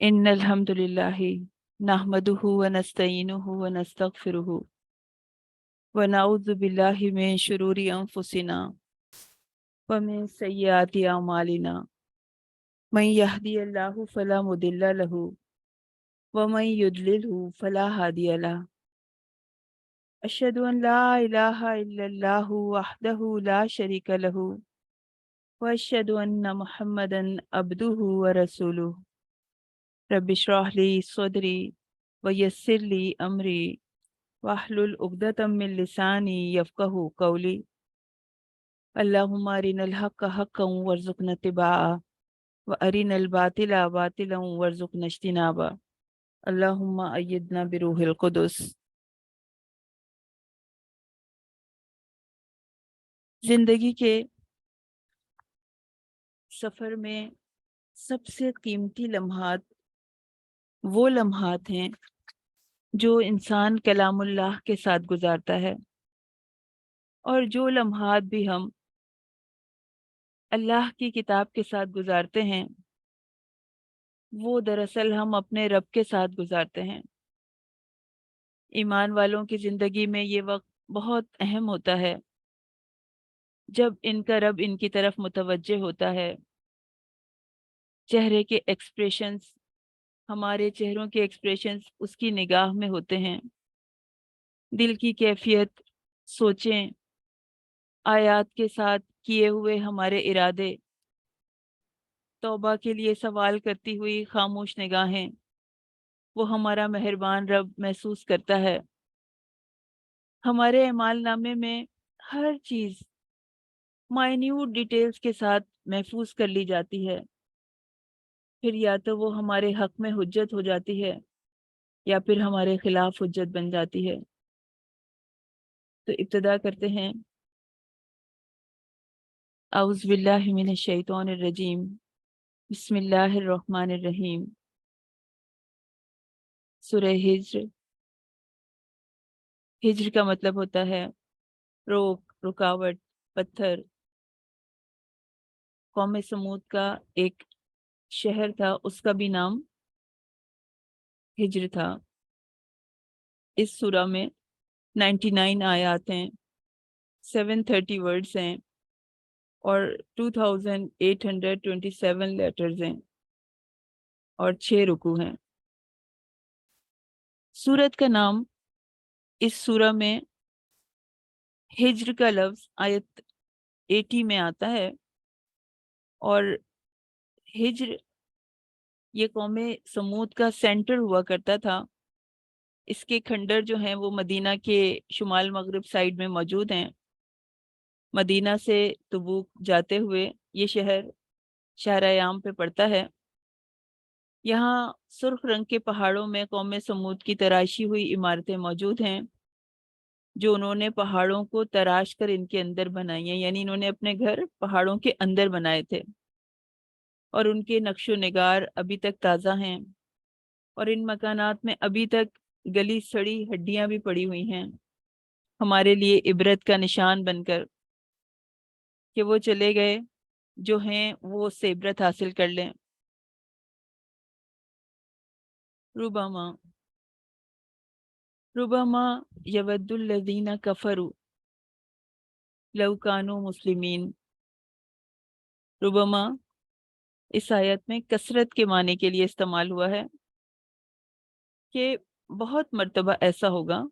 ان الحمد للہ نحمده ونستعینه ونستغفره ونعوذ باللہ من شرور انفسنا ومن سیئات اعمالنا من یهدی اللہ فلا مضل له ومن یضلله فلا ہادی له اشہد ان لا الہ الا اللہ وحدہ لا شریک له واشہد ان محمدا عبدہ ورسولہ رب اشرح لی صدری ویسر لی امری واحلل عقدۃ من لسانی یفقہوا قولی اللہم ارنا الحق حقا وارزقنا اتباعہ وارنا الباطل باطلا وارزقنا اجتنابہ اللہم ایدنا بروح القدس۔ زندگی کے سفر میں سب سے قیمتی لمحات وہ لمحات ہیں جو انسان کلام اللہ کے ساتھ گزارتا ہے، اور جو لمحات بھی ہم اللہ کی کتاب کے ساتھ گزارتے ہیں وہ دراصل ہم اپنے رب کے ساتھ گزارتے ہیں۔ ایمان والوں کی زندگی میں یہ وقت بہت اہم ہوتا ہے جب ان کا رب ان کی طرف متوجہ ہوتا ہے۔ چہرے کے ایکسپریشنز، ہمارے چہروں کے ایکسپریشنز اس کی نگاہ میں ہوتے ہیں۔ دل کی کیفیت، سوچیں، آیات کے ساتھ کیے ہوئے ہمارے ارادے، توبہ کے لیے سوال کرتی ہوئی خاموش نگاہیں، وہ ہمارا مہربان رب محسوس کرتا ہے۔ ہمارے اعمال نامے میں ہر چیز مائنیوٹ ڈیٹیلز کے ساتھ محفوظ کر لی جاتی ہے، پھر یا تو وہ ہمارے حق میں حجت ہو جاتی ہے یا پھر ہمارے خلاف حجت بن جاتی ہے۔ تو ابتدا کرتے ہیں۔ اعوذ باللہ من الشیطان الرجیم، بسم اللہ الرحمن الرحیم۔ سورہ ہجر۔ ہجر کا مطلب ہوتا ہے روک، رکاوٹ، پتھر۔ قوم سمود کا ایک شہر تھا، اس کا بھی نام ہجر تھا۔ اس سورہ میں 99 آیات ہیں، 730 ورڈز ہیں اور 2827 لیٹرز ہیں اور 6 رکوع ہیں۔ سورت کا نام اس سورہ میں ہجر کا لفظ آیت 80 میں آتا ہے، اور ہجر یہ قوم سمود کا سینٹر ہوا کرتا تھا۔ اس کے کھنڈر جو ہیں وہ مدینہ کے شمال مغرب سائیڈ میں موجود ہیں۔ مدینہ سے تبوک جاتے ہوئے یہ شہر شہرایام پہ پڑتا ہے۔ یہاں سرخ رنگ کے پہاڑوں میں قوم سمود کی تراشی ہوئی عمارتیں موجود ہیں، جو انہوں نے پہاڑوں کو تراش کر ان کے اندر بنائی ہیں، یعنی انہوں نے اپنے گھر پہاڑوں کے اندر بنائے تھے، اور ان کے نقش و نگار ابھی تک تازہ ہیں، اور ان مکانات میں ابھی تک گلی سڑی ہڈیاں بھی پڑی ہوئی ہیں، ہمارے لیے عبرت کا نشان بن کر کہ وہ چلے گئے جو ہیں وہ اس سے عبرت حاصل کر لیں۔ ربما یود الذین کفروا لو کانوا مسلمین۔ ربما اس آیت میں کثرت کے معنی کے لیے استعمال ہوا ہے کہ بہت مرتبہ ایسا ہوگا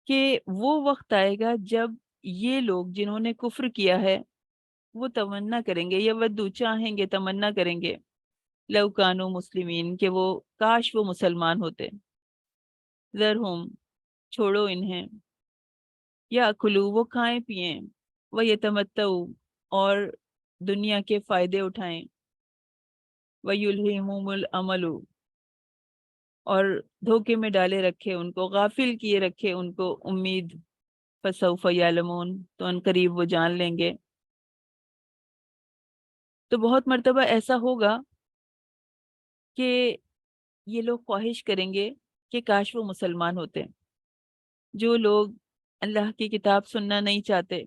کہ وہ وقت آئے گا جب یہ لوگ جنہوں نے کفر کیا ہے وہ تمنا کریں گے، یودو چاہیں گے، تمنا کریں گے، لو کانوا مسلمین، کہ وہ کاش وہ مسلمان ہوتے۔ ذرہم، چھوڑو انہیں، یا کلو، وہ کھائیں پئیں، وہ یتمتعوا، اور دنیا کے فائدے اٹھائیں، ویلہمہم الامل، اور دھوکے میں ڈالے رکھے ان کو، غافل کیے رکھے ان کو امید، فسوف یعلمون، تو ان قریب وہ جان لیں گے۔ تو بہت مرتبہ ایسا ہوگا کہ یہ لوگ خواہش کریں گے کہ کاش وہ مسلمان ہوتے۔ جو لوگ اللہ کی کتاب سننا نہیں چاہتے،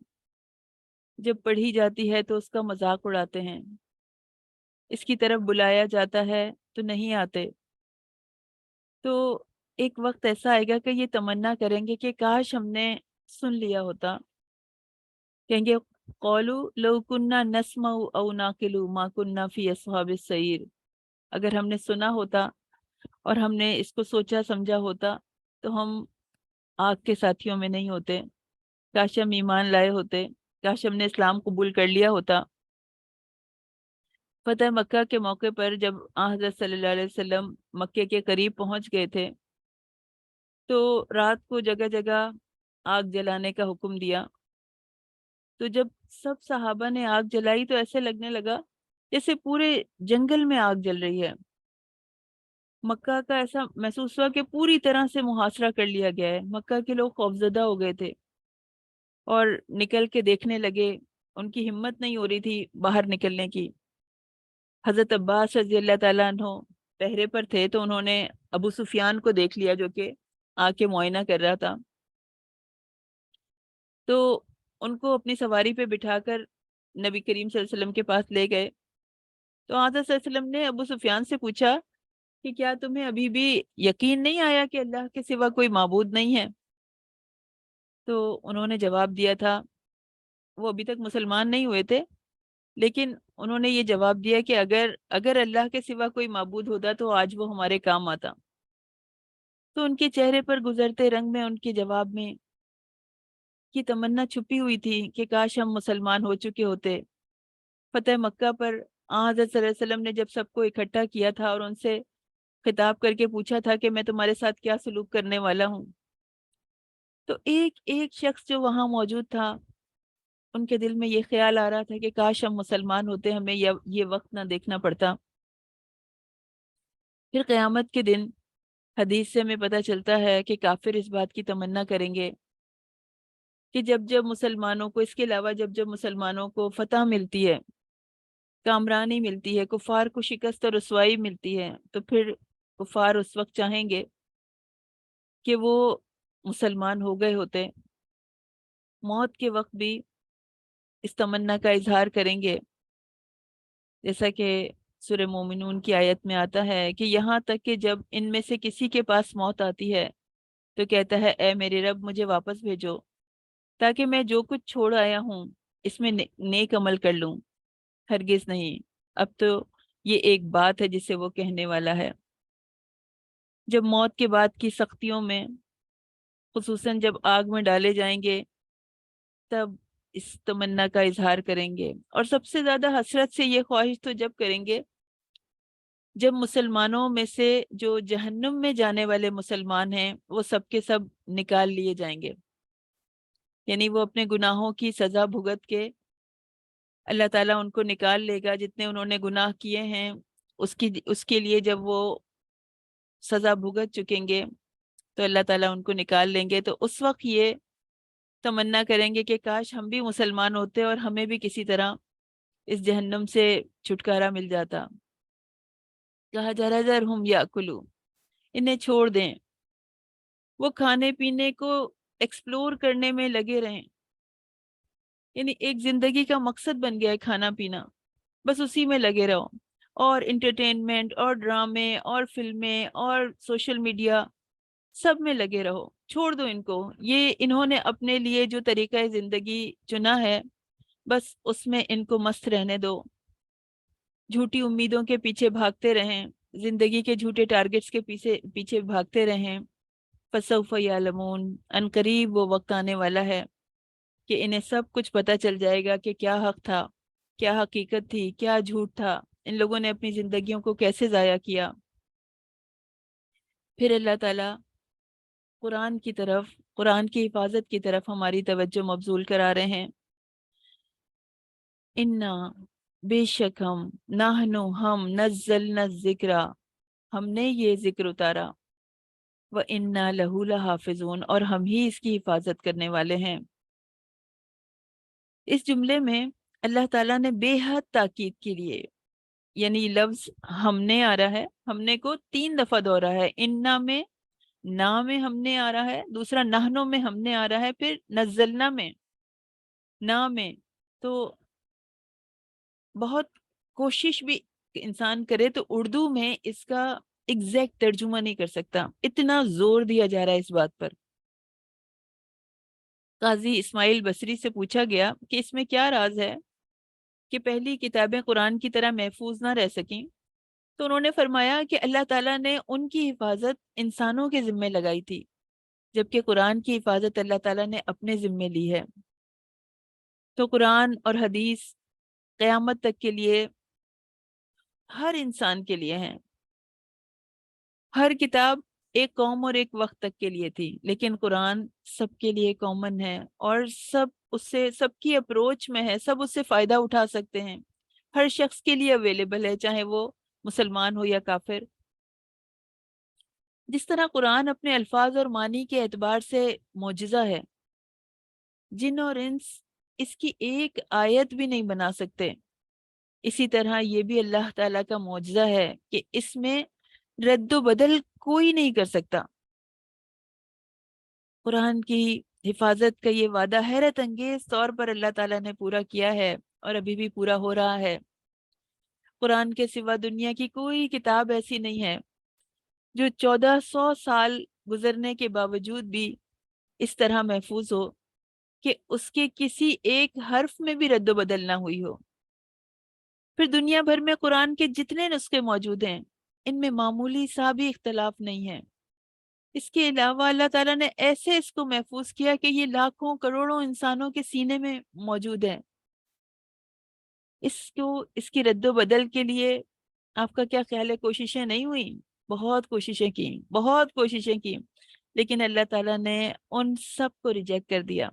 جب پڑھی جاتی ہے تو اس کا مذاق اڑاتے ہیں، اس کی طرف بلایا جاتا ہے تو نہیں آتے. تو ایک وقت ایسا آئے گا کہ یہ تمنا کریں گے کہ کاش ہم نے سن لیا ہوتا. کہیں گے قولو لو کننا نسمع او ناقل ما کننا فی اصحاب السعیر. اگر ہم نے سنا ہوتا اور ہم نے اس کو سوچا سمجھا ہوتا تو ہم آگ کے ساتھیوں میں نہیں ہوتے. کاش ہم ایمان لائے ہوتے، کاش ہم نے اسلام قبول کر لیا ہوتا. فتح مکہ کے موقع پر جب حضرت صلی اللہ علیہ وسلم مکے کے قریب پہنچ گئے تھے تو رات کو جگہ جگہ آگ جلانے کا حکم دیا. تو جب سب صحابہ نے آگ جلائی تو ایسے لگنے لگا جیسے پورے جنگل میں آگ جل رہی ہے. مکہ کا ایسا محسوس ہوا کہ پوری طرح سے محاصرہ کر لیا گیا ہے. مکہ کے لوگ خوفزدہ ہو گئے تھے اور نکل کے دیکھنے لگے. ان کی ہمت نہیں ہو رہی تھی باہر نکلنے کی. حضرت عباس رضی اللہ تعالیٰ عنہ پہرے پر تھے تو انہوں نے ابو سفیان کو دیکھ لیا جو کہ آ کے معائنہ کر رہا تھا. تو ان کو اپنی سواری پہ بٹھا کر نبی کریم صلی اللہ علیہ وسلم کے پاس لے گئے. تو حضرت صلی اللہ علیہ وسلم نے ابو سفیان سے پوچھا کہ کیا تمہیں ابھی بھی یقین نہیں آیا کہ اللہ کے سوا کوئی معبود نہیں ہے؟ تو انہوں نے جواب دیا تھا، وہ ابھی تک مسلمان نہیں ہوئے تھے، لیکن انہوں نے یہ جواب دیا کہ اگر اللہ کے سوا کوئی معبود ہوتا تو آج وہ ہمارے کام آتا. تو ان کے چہرے پر گزرتے رنگ میں ان کے جواب میں کی تمنا چھپی ہوئی تھی کہ کاش ہم مسلمان ہو چکے ہوتے. فتح مکہ پر حضرت صلی اللہ علیہ وسلم نے جب سب کو اکٹھا کیا تھا اور ان سے خطاب کر کے پوچھا تھا کہ میں تمہارے ساتھ کیا سلوک کرنے والا ہوں، تو ایک ایک شخص جو وہاں موجود تھا ان کے دل میں یہ خیال آ رہا تھا کہ کاش ہم مسلمان ہوتے، ہمیں یہ وقت نہ دیکھنا پڑتا. پھر قیامت کے دن حدیث سے ہمیں پتہ چلتا ہے کہ کافر اس بات کی تمنا کریں گے کہ جب جب مسلمانوں کو، اس کے علاوہ جب جب مسلمانوں کو فتح ملتی ہے، کامرانی ملتی ہے، کفار کو شکست اور رسوائی ملتی ہے، تو پھر کفار اس وقت چاہیں گے کہ وہ مسلمان ہو گئے ہوتے. موت کے وقت بھی اس تمنا کا اظہار کریں گے، جیسا کہ سورہ مومنون کی آیت میں آتا ہے کہ یہاں تک کہ جب ان میں سے کسی کے پاس موت آتی ہے تو کہتا ہے اے میرے رب مجھے واپس بھیجو تاکہ میں جو کچھ چھوڑ آیا ہوں اس میں نیک عمل کر لوں. ہرگز نہیں، اب تو یہ ایک بات ہے جسے وہ کہنے والا ہے. جب موت کے بعد کی سختیوں میں، خصوصاً جب آگ میں ڈالے جائیں گے، تب اس تمنا کا اظہار کریں گے. اور سب سے زیادہ حسرت سے یہ خواہش تو جب کریں گے جب مسلمانوں میں سے جو جہنم میں جانے والے مسلمان ہیں وہ سب کے سب نکال لیے جائیں گے. یعنی وہ اپنے گناہوں کی سزا بھگت کے اللہ تعالیٰ ان کو نکال لے گا، جتنے انہوں نے گناہ کیے ہیں اس کے لیے جب وہ سزا بھگت چکیں گے تو اللہ تعالیٰ ان کو نکال لیں گے. تو اس وقت یہ تمنا کریں گے کہ کاش ہم بھی مسلمان ہوتے اور ہمیں بھی کسی طرح اس جہنم سے چھٹکارا مل جاتا. کہا جا رہا ذرہم یاکلوا، انہیں چھوڑ دیں، وہ کھانے پینے کو ایکسپلور کرنے میں لگے رہیں. یعنی ایک زندگی کا مقصد بن گیا ہے کھانا پینا، بس اسی میں لگے رہو، اور انٹرٹینمنٹ اور ڈرامے اور فلمیں اور سوشل میڈیا سب میں لگے رہو. چھوڑ دو ان کو، یہ انہوں نے اپنے لیے جو طریقہ زندگی چنا ہے بس اس میں ان کو مست رہنے دو. جھوٹی امیدوں کے پیچھے بھاگتے رہیں، زندگی کے جھوٹے ٹارگٹس کے پیچھے بھاگتے رہیں. فسوف یعلمون، ان قریب وہ وقت آنے والا ہے کہ انہیں سب کچھ پتہ چل جائے گا کہ کیا حق تھا، کیا حقیقت تھی، کیا جھوٹ تھا، ان لوگوں نے اپنی زندگیوں کو کیسے ضائع کیا. پھر اللہ تعالیٰ قرآن کی طرف، قرآن کی حفاظت کی طرف ہماری توجہ مبذول کرا رہے ہیں. انا، بے شک ہم، نحنو ہم، نزلنا الذکر، ہم نے یہ ذکر اتارا، وَإِنَّا لَهُ لَحَافِظُونَ، اور ہم ہی اس کی حفاظت کرنے والے ہیں. اس جملے میں اللہ تعالیٰ نے بے حد تاکید کے لیے، یعنی لفظ ہم نے آ رہا ہے، ہم نے کو 3 دفعہ دہرا ہے. انا میں، نا میں ہم نے آ رہا ہے، دوسرا نحنو میں ہم نے آ رہا ہے، پھر نزلنا میں، نا میں. تو بہت کوشش بھی انسان کرے تو اردو میں اس کا ایگزیکٹ ترجمہ نہیں کر سکتا، اتنا زور دیا جا رہا ہے اس بات پر۔ قاضی اسماعیل بصری سے پوچھا گیا کہ اس میں کیا راز ہے کہ پہلی کتابیں قرآن کی طرح محفوظ نہ رہ سکیں، تو انہوں نے فرمایا کہ اللہ تعالیٰ نے ان کی حفاظت انسانوں کے ذمے لگائی تھی، جبکہ قرآن کی حفاظت اللہ تعالیٰ نے اپنے ذمے لی ہے۔ تو قرآن اور حدیث قیامت تک کے لیے ہر انسان کے لیے ہیں۔ ہر کتاب ایک قوم اور ایک وقت تک کے لیے تھی، لیکن قرآن سب کے لیے کامن ہے، اور سب اس سے، سب کی اپروچ میں ہے، سب اس سے فائدہ اٹھا سکتے ہیں، ہر شخص کے لیے اویلیبل ہے، چاہے وہ مسلمان ہو یا کافر۔ جس طرح قرآن اپنے الفاظ اور معنی کے اعتبار سے معجزہ ہے، جن اور انس اس کی ایک آیت بھی نہیں بنا سکتے، اسی طرح یہ بھی اللہ تعالیٰ کا معجزہ ہے کہ اس میں رد و بدل کوئی نہیں کر سکتا۔ قرآن کی حفاظت کا یہ وعدہ حیرت انگیز طور پر اللہ تعالیٰ نے پورا کیا ہے، اور ابھی بھی پورا ہو رہا ہے۔ قرآن کے سوا دنیا کی کوئی کتاب ایسی نہیں ہے جو 1400 سال گزرنے کے باوجود بھی اس طرح محفوظ ہو کہ اس کے کسی ایک حرف میں بھی رد و بدل نہ ہوئی ہو۔ پھر دنیا بھر میں قرآن کے جتنے نسخے موجود ہیں، ان میں معمولی سا بھی اختلاف نہیں ہے۔ اس کے علاوہ اللہ تعالیٰ نے ایسے اس کو محفوظ کیا کہ یہ لاکھوں کروڑوں انسانوں کے سینے میں موجود ہے۔ اس کی رد و بدل کے لیے آپ کا کیا خیال ہے؟ کوششیں نہیں ہوئی؟ بہت کوششیں کی، بہت کوششیں کی، لیکن اللہ تعالیٰ نے ان سب کو ریجیکٹ کر دیا۔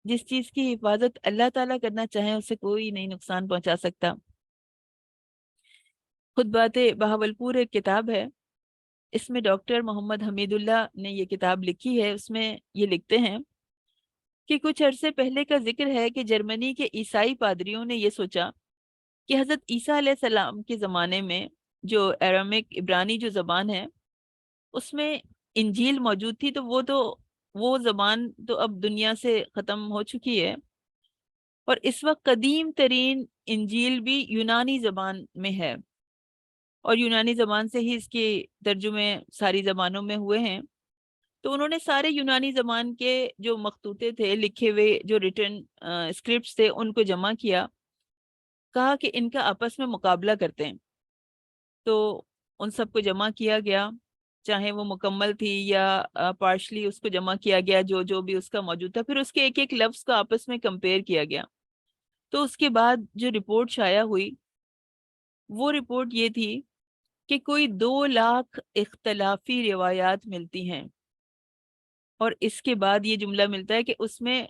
جس چیز کی حفاظت اللہ تعالیٰ کرنا چاہے اسے کوئی نہیں نقصان پہنچا سکتا۔ خطبات بہاولپور ایک کتاب ہے، اس میں ڈاکٹر محمد حمید اللہ نے یہ کتاب لکھی ہے۔ اس میں یہ لکھتے ہیں کہ کچھ عرصے پہلے کا ذکر ہے کہ جرمنی کے عیسائی پادریوں نے یہ سوچا کہ حضرت عیسیٰ علیہ السلام کے زمانے میں جو ایرامک عبرانی جو زبان ہے، اس میں انجیل موجود تھی، تو وہ زبان تو اب دنیا سے ختم ہو چکی ہے، اور اس وقت قدیم ترین انجیل بھی یونانی زبان میں ہے، اور یونانی زبان سے ہی اس کے ترجمے ساری زبانوں میں ہوئے ہیں۔ تو انہوں نے سارے یونانی زبان کے جو مخطوطے تھے، لکھے ہوئے جو ریٹن اسکرپٹس تھے، ان کو جمع کیا، کہا کہ ان کا آپس میں مقابلہ کرتے ہیں۔ تو ان سب کو جمع کیا گیا، چاہے وہ مکمل تھی یا پارشلی، اس کو جمع کیا گیا جو جو بھی اس کا موجود تھا، پھر اس کے ایک ایک لفظ کا آپس میں کمپیئر کیا گیا۔ تو اس کے بعد جو رپورٹ شائع ہوئی، وہ رپورٹ یہ تھی کہ کوئی 2 لاکھ اختلافی روایات ملتی ہیں، اور اس کے بعد یہ جملہ ملتا ہے کہ اس میں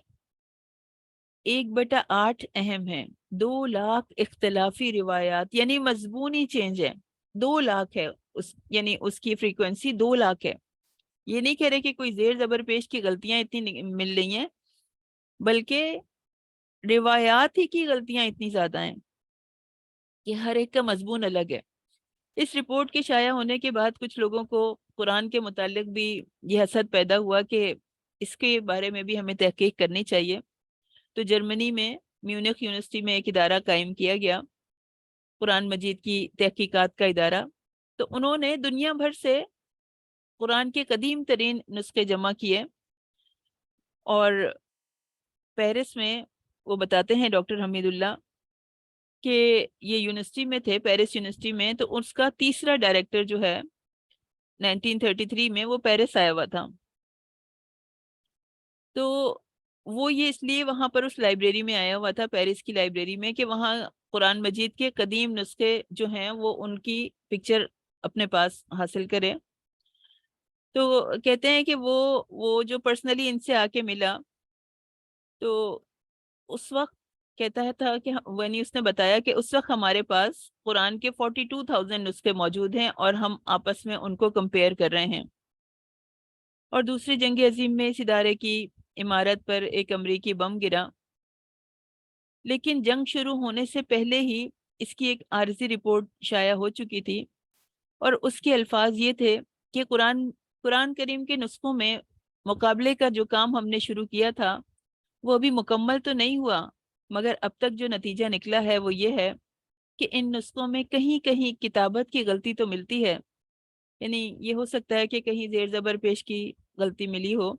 1/8 اہم ہیں۔ 2 لاکھ اختلافی روایات، یعنی مضمونی چینج ہے۔ 2 لاکھ ہے، یعنی اس کی فریکوینسی 2 لاکھ ہے۔ یہ نہیں کہہ رہے کہ کوئی زیر زبر پیش کی غلطیاں اتنی مل رہی ہیں، بلکہ روایات ہی کی غلطیاں اتنی زیادہ ہیں کہ ہر ایک کا مضمون الگ ہے۔ اس رپورٹ کے شائع ہونے کے بعد کچھ لوگوں کو قرآن کے متعلق بھی یہ حسد پیدا ہوا کہ اس کے بارے میں بھی ہمیں تحقیق کرنی چاہیے۔ تو جرمنی میں میونخ یونیورسٹی میں ایک ادارہ قائم کیا گیا، قرآن مجید کی تحقیقات کا ادارہ۔ تو انہوں نے دنیا بھر سے قرآن کے قدیم ترین نسخے جمع کیے، اور پیرس میں وہ بتاتے ہیں ڈاکٹر حمید اللہ کہ یہ یونیورسٹی میں تھے، پیرس یونیورسٹی میں، تو اس کا تیسرا ڈائریکٹر جو ہے 1933 میں وہ پیرس آیا ہوا تھا۔ تو وہ یہ اس لیے وہاں پر اس لائبریری میں آیا ہوا تھا، پیرس کی لائبریری میں، کہ وہاں قرآن مجید کے قدیم نسخے جو ہیں وہ ان کی پکچر اپنے پاس حاصل کرے۔ تو کہتے ہیں کہ وہ جو پرسنلی ان سے آ کے ملا، تو اس وقت کہتا تھا کہ اس نے بتایا کہ اس وقت ہمارے پاس قرآن کے 42,000 نسخے موجود ہیں، اور ہم آپس میں ان کو کمپیئر کر رہے ہیں۔ اور دوسری جنگ عظیم میں اس ادارے کی عمارت پر ایک امریکی بم گرا، لیکن جنگ شروع ہونے سے پہلے ہی اس کی ایک عارضی رپورٹ شائع ہو چکی تھی، اور اس کے الفاظ یہ تھے کہ قرآن کریم کے نسخوں میں مقابلے کا جو کام ہم نے شروع کیا تھا وہ ابھی مکمل تو نہیں ہوا، مگر اب تک جو نتیجہ نکلا ہے وہ یہ ہے کہ ان نسخوں میں کہیں کہیں کتابت کی غلطی تو ملتی ہے، یعنی یہ ہو سکتا ہے کہ کہیں زیر زبر پیش کی غلطی ملی ہو،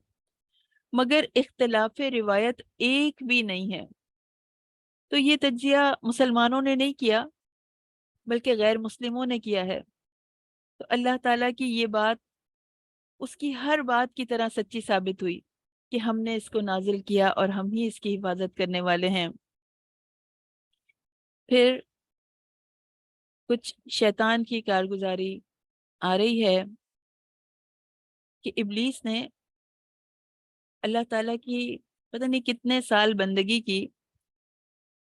مگر اختلاف روایت ایک بھی نہیں ہے۔ تو یہ تجزیہ مسلمانوں نے نہیں کیا بلکہ غیر مسلموں نے کیا ہے۔ تو اللہ تعالیٰ کی یہ بات اس کی ہر بات کی طرح سچی ثابت ہوئی کہ ہم نے اس کو نازل کیا اور ہم ہی اس کی حفاظت کرنے والے ہیں۔ پھر کچھ شیطان کی کارگزاری آ رہی ہے کہ ابلیس نے اللہ تعالیٰ کی پتہ نہیں کتنے سال بندگی کی،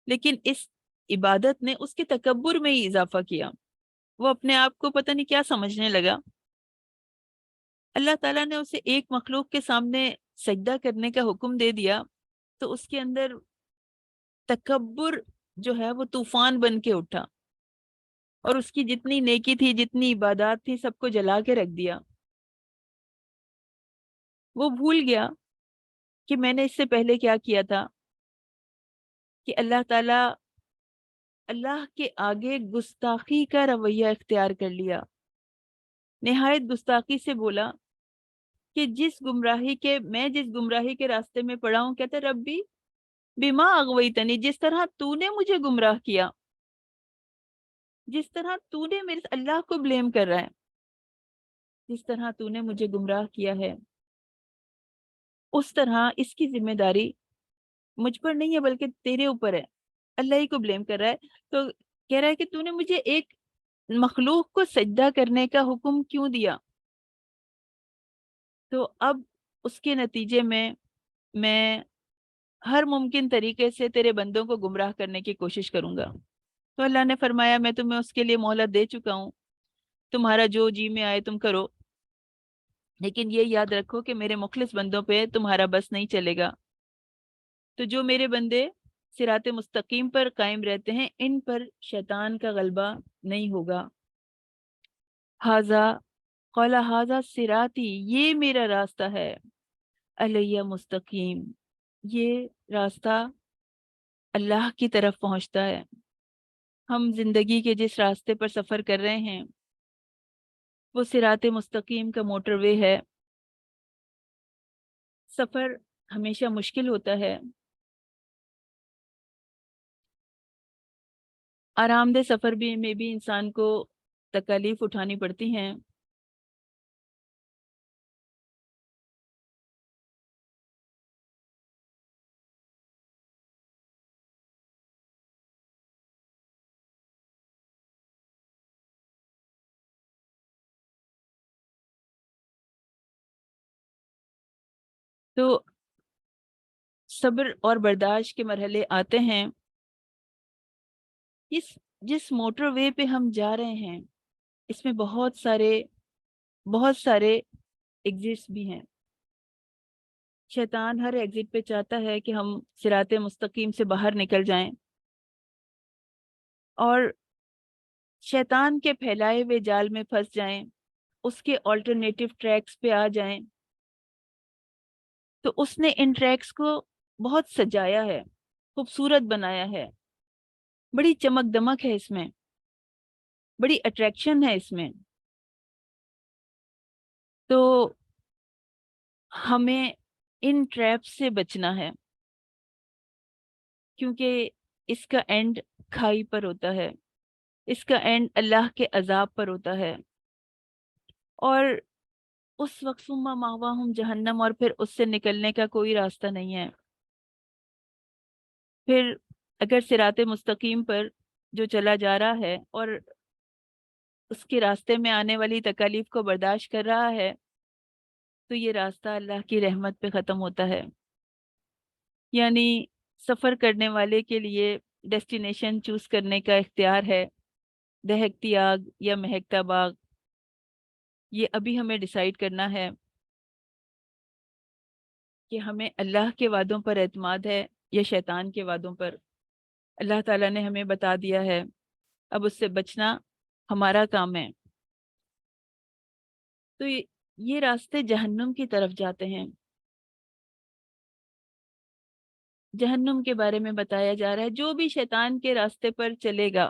لیکن اس عبادت نے اس کے تکبر میں ہی اضافہ کیا۔ وہ اپنے آپ کو پتہ نہیں کیا سمجھنے لگا۔ اللہ تعالیٰ نے اسے ایک مخلوق کے سامنے سجدہ کرنے کا حکم دے دیا تو اس کے اندر تکبر جو ہے وہ طوفان بن کے اٹھا، اور اس کی جتنی نیکی تھی، جتنی عبادات تھی، سب کو جلا کے رکھ دیا۔ وہ بھول گیا کہ میں نے اس سے پہلے کیا کیا تھا، کہ اللہ تعالیٰ اللہ کے آگے گستاخی کا رویہ اختیار کر لیا، نہایت گستاخی سے بولا کہ میں جس گمراہی کے راستے میں پڑا ہوں، کہتا ربی بما اغویتنی، جس طرح تو نے مجھے گمراہ کیا، جس طرح تو نے میرے اللہ کو بلیم کر رہا ہے، جس طرح تو نے مجھے گمراہ کیا ہے اس طرح اس کی ذمہ داری مجھ پر نہیں ہے بلکہ تیرے اوپر ہے۔ اللہ ہی کو بلیم کر رہا ہے، تو کہہ رہا ہے کہ تو نے مجھے ایک مخلوق کو سجدہ کرنے کا حکم کیوں دیا؟ تو اب اس کے نتیجے میں ہر ممکن طریقے سے تیرے بندوں کو گمراہ کرنے کی کوشش کروں گا۔ تو اللہ نے فرمایا میں تمہیں اس کے لیے مہلت دے چکا ہوں، تمہارا جو جی میں آئے تم کرو، لیکن یہ یاد رکھو کہ میرے مخلص بندوں پہ تمہارا بس نہیں چلے گا۔ تو جو میرے بندے صراط مستقیم پر قائم رہتے ہیں، ان پر شیطان کا غلبہ نہیں ہوگا۔ ہاذا صراطی، یہ میرا راستہ ہے، علیہ مستقیم، یہ راستہ اللہ کی طرف پہنچتا ہے۔ ہم زندگی کے جس راستے پر سفر کر رہے ہیں وہ صراط مستقیم کا موٹر وے ہے۔ سفر ہمیشہ مشکل ہوتا ہے، آرام دہ سفر میں بھی انسان کو تکالیف اٹھانی پڑتی ہیں۔ تو صبر اور برداشت کے مرحلے آتے ہیں۔ جس موٹر وے پہ ہم جا رہے ہیں اس میں بہت سارے ایگزٹس بھی ہیں۔ شیطان ہر ایگزٹ پہ چاہتا ہے کہ ہم صراط مستقیم سے باہر نکل جائیں اور شیطان کے پھیلائے ہوئے جال میں پھنس جائیں، اس کے آلٹرنیٹیو ٹریکس پہ آ جائیں۔ تو اس نے ان ٹریکس کو بہت سجایا ہے، خوبصورت بنایا ہے، بڑی چمک دمک ہے اس میں، بڑی اٹریکشن ہے اس میں۔ تو ہمیں ان ٹریپ سے بچنا ہے، کیونکہ اس کا اینڈ کھائی پر ہوتا ہے، اس کا اینڈ اللہ کے عذاب پر ہوتا ہے، اور اس وقت ثم مأواہم جہنم، اور پھر اس سے نکلنے کا کوئی راستہ نہیں ہے۔ پھر اگر صراط مستقیم پر جو چلا جا رہا ہے اور اس کے راستے میں آنے والی تکالیف کو برداشت کر رہا ہے تو یہ راستہ اللہ کی رحمت پہ ختم ہوتا ہے۔ یعنی سفر کرنے والے کے لیے ڈیسٹینیشن چوز کرنے کا اختیار ہے، دہکتی آگ یا مہکتا باغ، یہ ابھی ہمیں ڈیسائیڈ کرنا ہے کہ ہمیں اللہ کے وعدوں پر اعتماد ہے یا شیطان کے وعدوں پر۔ اللہ تعالیٰ نے ہمیں بتا دیا ہے، اب اس سے بچنا ہمارا کام ہے۔ تو یہ راستے جہنم کی طرف جاتے ہیں۔ جہنم کے بارے میں بتایا جا رہا ہے جو بھی شیطان کے راستے پر چلے گا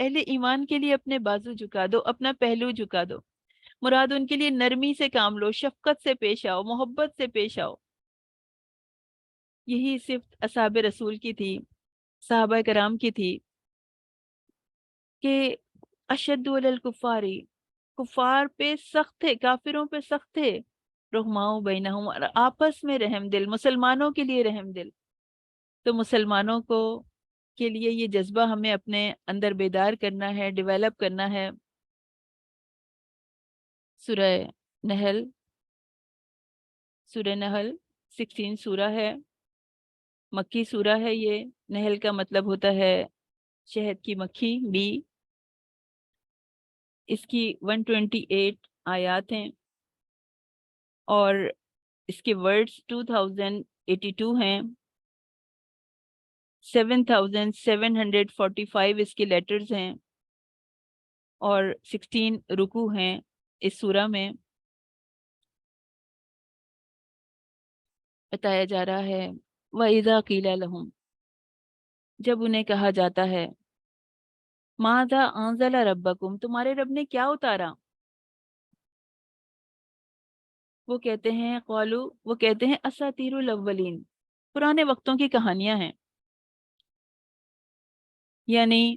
اہل ایمان کے لیے اپنے بازو جھکا دو، اپنا پہلو جھکا دو، مراد ان کے لیے نرمی سے کام لو، شفقت سے پیش آؤ، محبت سے پیش آؤ۔ یہی صرف اصحاب رسول کی تھی، صحابہ کرام کی تھی کہ اشد علی الکفاری، کفار پہ سخت تھے، کافروں پہ سخت تھے، رحماؤ بینہم، اور آپس میں رحم دل، مسلمانوں کے لیے رحم دل۔ تو مسلمانوں کو کے لیے یہ جذبہ ہمیں اپنے اندر بیدار کرنا ہے، ڈیولپ کرنا ہے۔ سورہ نحل، سورہ نحل 16 سورہ ہے، مکی سورہ ہے یہ۔ نحل کا مطلب ہوتا ہے شہد کی مکھی، بی۔ اس کی 128 آیات ہیں اور اس کے ورڈز 2082 ہیں، 7745 اس کے لیٹرز ہیں، اور 16 رکوع ہیں اس سورہ میں۔ بتایا جا رہا ہے وَإِذَا قِيلَ لَهُمْ، جب انہیں کہا جاتا ہے، ماذا انزل ربکم، تمہارے رب نے کیا اتارا؟ وہ کہتے ہیں وہ کہتے ہیں اساطیر الاولین، پرانے وقتوں کی کہانیاں ہیں۔ یعنی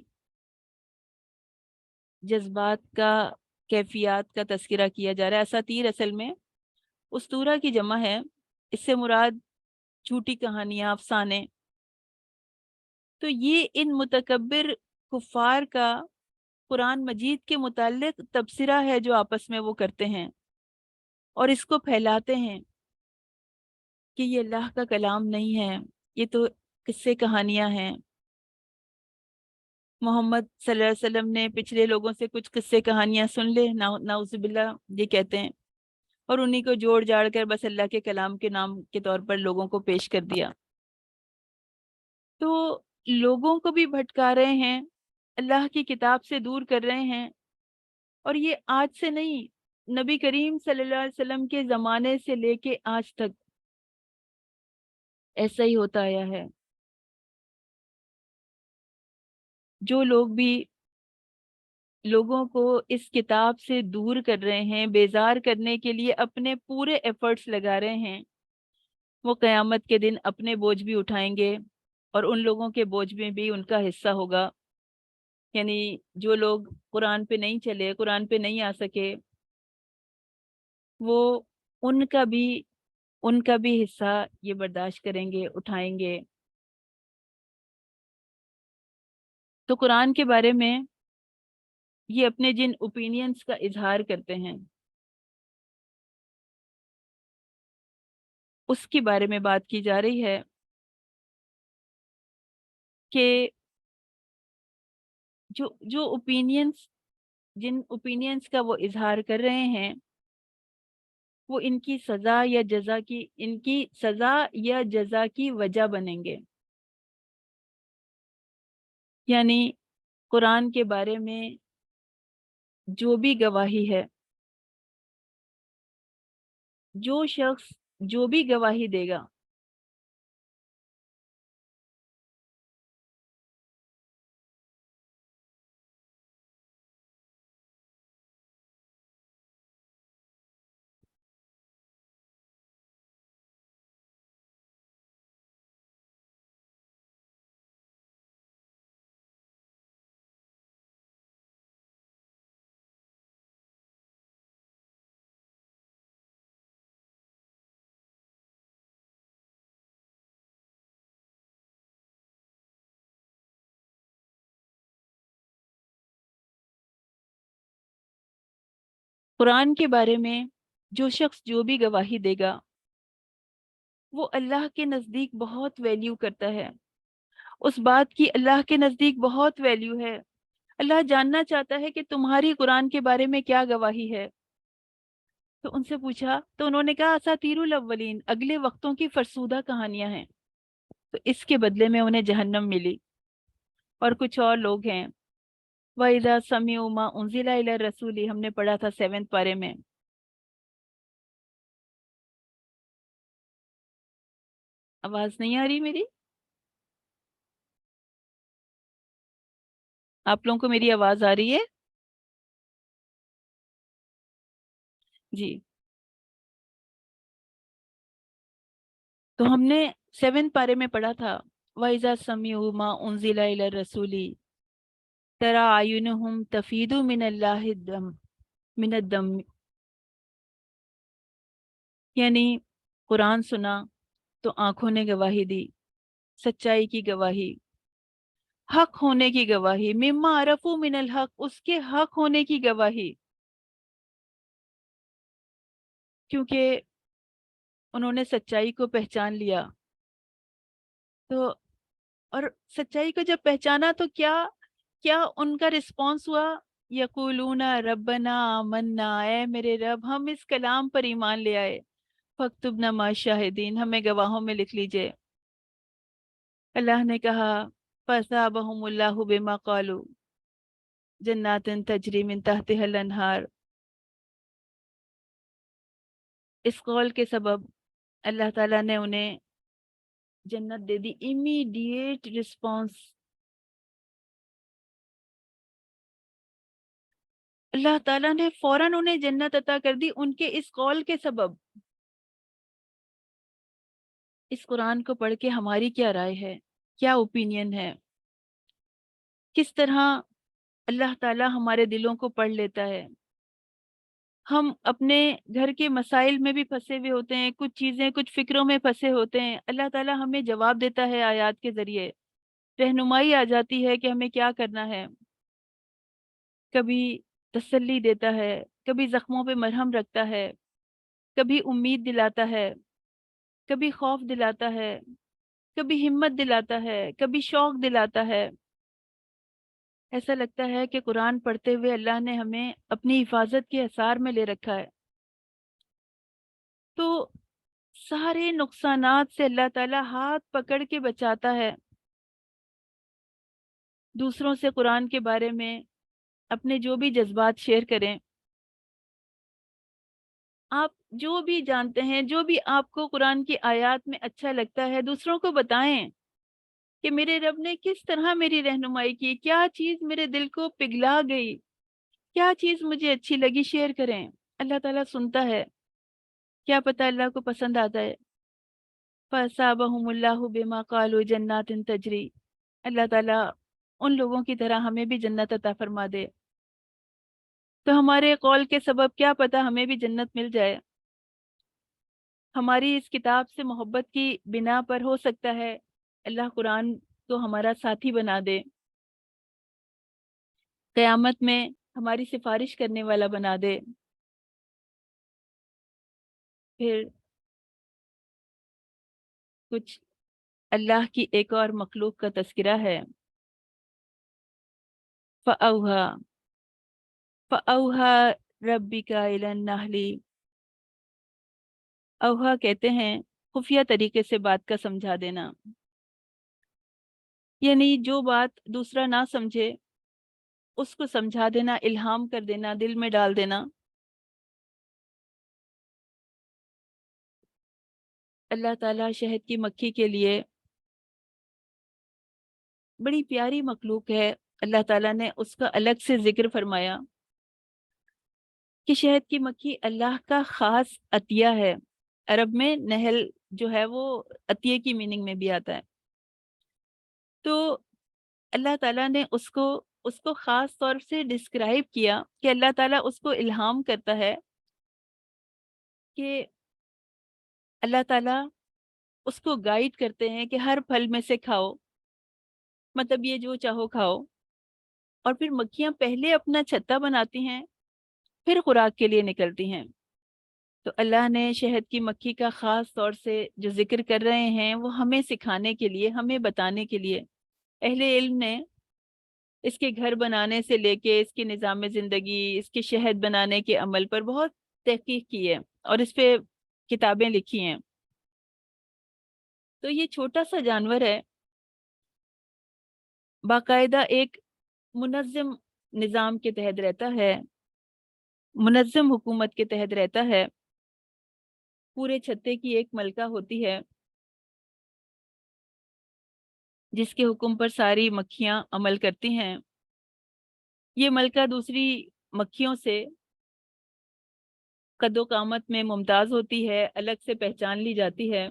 جذبات کا، کیفیات کا تذکرہ کیا جا رہا ہے۔ اساطیر اصل میں اسطورہ کی جمع ہے، اس سے مراد جھوٹی کہانیاں، افسانے۔ تو یہ ان متکبر کفار کا قرآن مجید کے متعلق تبصرہ ہے جو آپس میں وہ کرتے ہیں اور اس کو پھیلاتے ہیں کہ یہ اللہ کا کلام نہیں ہے، یہ تو قصے کہانیاں ہیں۔ محمد صلی اللہ علیہ وسلم نے پچھلے لوگوں سے کچھ قصے کہانیاں سن لے، نعوذ باللہ یہ کہتے ہیں، اور انہی کو جوڑ جاڑ کر بس اللہ کے کلام کے نام کے طور پر لوگوں کو پیش کر دیا۔ تو لوگوں کو بھی بھٹکا رہے ہیں، اللہ کی کتاب سے دور کر رہے ہیں، اور یہ آج سے نہیں، نبی کریم صلی اللہ علیہ وسلم کے زمانے سے لے کے آج تک ایسا ہی ہوتا آیا ہے۔ جو لوگ بھی لوگوں کو اس کتاب سے دور کر رہے ہیں، بیزار کرنے کے لیے اپنے پورے ایفرٹس لگا رہے ہیں، وہ قیامت کے دن اپنے بوجھ بھی اٹھائیں گے اور ان لوگوں کے بوجھ میں بھی ان کا حصہ ہوگا۔ یعنی جو لوگ قرآن پہ نہیں چلے، قرآن پہ نہیں آ سکے، وہ ان کا بھی حصہ یہ برداشت کریں گے، اٹھائیں گے۔ تو قرآن کے بارے میں یہ اپنے جن اوپینینز کا اظہار کرتے ہیں، اس کے بارے میں بات کی جا رہی ہے کہ جو اوپینینز، جن اوپینینز کا وہ اظہار کر رہے ہیں، وہ ان کی سزا یا جزا کی وجہ بنیں گے۔ یعنی قرآن کے بارے میں جو بھی گواہی ہے، جو شخص جو بھی گواہی دے گا، قرآن کے بارے میں جو شخص جو بھی گواہی دے گا، وہ اللہ کے نزدیک بہت ویلیو کرتا ہے، اس بات کی اللہ کے نزدیک بہت ویلیو ہے۔ اللہ جاننا چاہتا ہے کہ تمہاری قرآن کے بارے میں کیا گواہی ہے۔ تو ان سے پوچھا تو انہوں نے کہا اساطیر الاولین، اگلے وقتوں کی فرسودہ کہانیاں ہیں۔ تو اس کے بدلے میں انہیں جہنم ملی۔ اور کچھ اور لوگ ہیں، وَإِذَا سَمِعُوا مَا أُنزِلَ إِلَى الرَّسُولِ، ہم نے پڑھا تھا 7 پارے میں۔ آواز نہیں آ رہی میری؟ آپ لوگوں کو میری آواز آ رہی ہے؟ جی، تو ہم نے 7 پارے میں پڑھا تھا وَإِذَا سَمِعُوا مَا أُنزِلَ إِلَى الرَّسُولِ تَرَىٰ أَعْيُنَهُمْ تَفِيضُ مِنَ الدَّمْعِ، یعنی قرآن سنا تو آنکھوں نے گواہی دی، سچائی کی گواہی، حق ہونے کی گواہی، مما عرفو من الحق، اس کے حق ہونے کی گواہی، کیونکہ انہوں نے سچائی کو پہچان لیا۔ تو اور سچائی کو جب پہچانا تو کیا کیا ان کا رسپانس ہوا؟ یقولون ربنا آمنا، اے میرے رب ہم اس کلام پر ایمان لے آئے، فاکتبنا مع الشاہدین، ہمیں گواہوں میں لکھ لیجئے۔ اللہ نے کہا فَأَثَابَهُمُ اللَّهُ بِمَا قَالُوا جَنَّاتٍ تَجْرِی مِن تَحْتِهَا الْأَنْہَارُ، اس قول کے سبب اللہ تعالیٰ نے انہیں جنت دے دی، امیڈیٹ رسپانس۔ اللہ تعالیٰ نے فوراً انہیں جنت عطا کر دی ان کے اس قول کے سبب۔ اس قرآن کو پڑھ کے ہماری کیا رائے ہے، کیا اوپینین ہے؟ کس طرح اللہ تعالیٰ ہمارے دلوں کو پڑھ لیتا ہے؟ ہم اپنے گھر کے مسائل میں بھی پھنسے ہوئے ہوتے ہیں، کچھ چیزیں کچھ فکروں میں پھنسے ہوتے ہیں، اللہ تعالیٰ ہمیں جواب دیتا ہے آیات کے ذریعے، رہنمائی آ جاتی ہے کہ ہمیں کیا کرنا ہے، کبھی تسلی دیتا ہے، کبھی زخموں پہ مرہم رکھتا ہے، کبھی امید دلاتا ہے، کبھی خوف دلاتا ہے، کبھی ہمت دلاتا ہے، کبھی شوق دلاتا ہے۔ ایسا لگتا ہے کہ قرآن پڑھتے ہوئے اللہ نے ہمیں اپنی حفاظت کے اثار میں لے رکھا ہے۔ تو سارے نقصانات سے اللہ تعالیٰ ہاتھ پکڑ کے بچاتا ہے۔ دوسروں سے قرآن کے بارے میں اپنے جو بھی جذبات شیئر کریں، آپ جو بھی جانتے ہیں، جو بھی آپ کو قرآن کی آیات میں اچھا لگتا ہے، دوسروں کو بتائیں کہ میرے رب نے کس طرح میری رہنمائی کی، کیا چیز میرے دل کو پگھلا گئی، کیا چیز مجھے اچھی لگی، شیئر کریں۔ اللہ تعالیٰ سنتا ہے، کیا پتہ اللہ کو پسند آتا ہے۔ فَأَصَابَهُمُ اللَّهُ بِمَا قَالُوا جَنَّاتٍ تَجْرِی، اللہ تعالیٰ ان لوگوں کی طرح ہمیں بھی جنت عطا فرما دے۔ تو ہمارے قول کے سبب کیا پتہ ہمیں بھی جنت مل جائے۔ ہماری اس کتاب سے محبت کی بنا پر ہو سکتا ہے اللہ قرآن کو ہمارا ساتھی بنا دے، قیامت میں ہماری سفارش کرنے والا بنا دے۔ پھر کچھ اللہ کی ایک اور مخلوق کا تذکرہ ہے، فَأَوْحَى فَأَوْحَى رَبِّكَ إِلَى النَّحْلِ، اوحا کہتے ہیں خفیہ طریقے سے بات کا سمجھا دینا، یعنی جو بات دوسرا نہ سمجھے اس کو سمجھا دینا، الہام کر دینا، دل میں ڈال دینا۔ اللہ تعالیٰ شہد کی مکھی کے لیے بڑی پیاری مخلوق ہے، اللہ تعالیٰ نے اس کا الگ سے ذکر فرمایا کہ شہد کی مکھی اللہ کا خاص عطیہ ہے۔ عرب میں نحل جو ہے وہ عطیے کی میننگ میں بھی آتا ہے۔ تو اللہ تعالیٰ نے اس کو خاص طور سے ڈسکرائب کیا کہ اللہ تعالیٰ اس کو الہام کرتا ہے کہ اللہ تعالیٰ اس کو گائیڈ کرتے ہیں کہ ہر پھل میں سے کھاؤ، مطلب یہ جو چاہو کھاؤ، اور پھر مکھیاں پہلے اپنا چھتا بناتی ہیں پھر خوراک کے لیے نکلتی ہیں۔ تو اللہ نے شہد کی مکھی کا خاص طور سے جو ذکر کر رہے ہیں وہ ہمیں سکھانے کے لیے، ہمیں بتانے کے لیے۔ اہل علم نے اس کے گھر بنانے سے لے کے اس کے نظام زندگی، اس کے شہد بنانے کے عمل پر بہت تحقیق کی ہے اور اس پہ کتابیں لکھی ہیں۔ تو یہ چھوٹا سا جانور ہے، باقاعدہ ایک منظم نظام کے تحت رہتا ہے، منظم حکومت کے تحت رہتا ہے، پورے چھتے کی ایک ملکہ ہوتی ہے جس کے حکم پر ساری مکھیاں عمل کرتی ہیں۔ یہ ملکہ دوسری مکھیوں سے قد و قامت میں ممتاز ہوتی ہے، الگ سے پہچان لی جاتی ہے،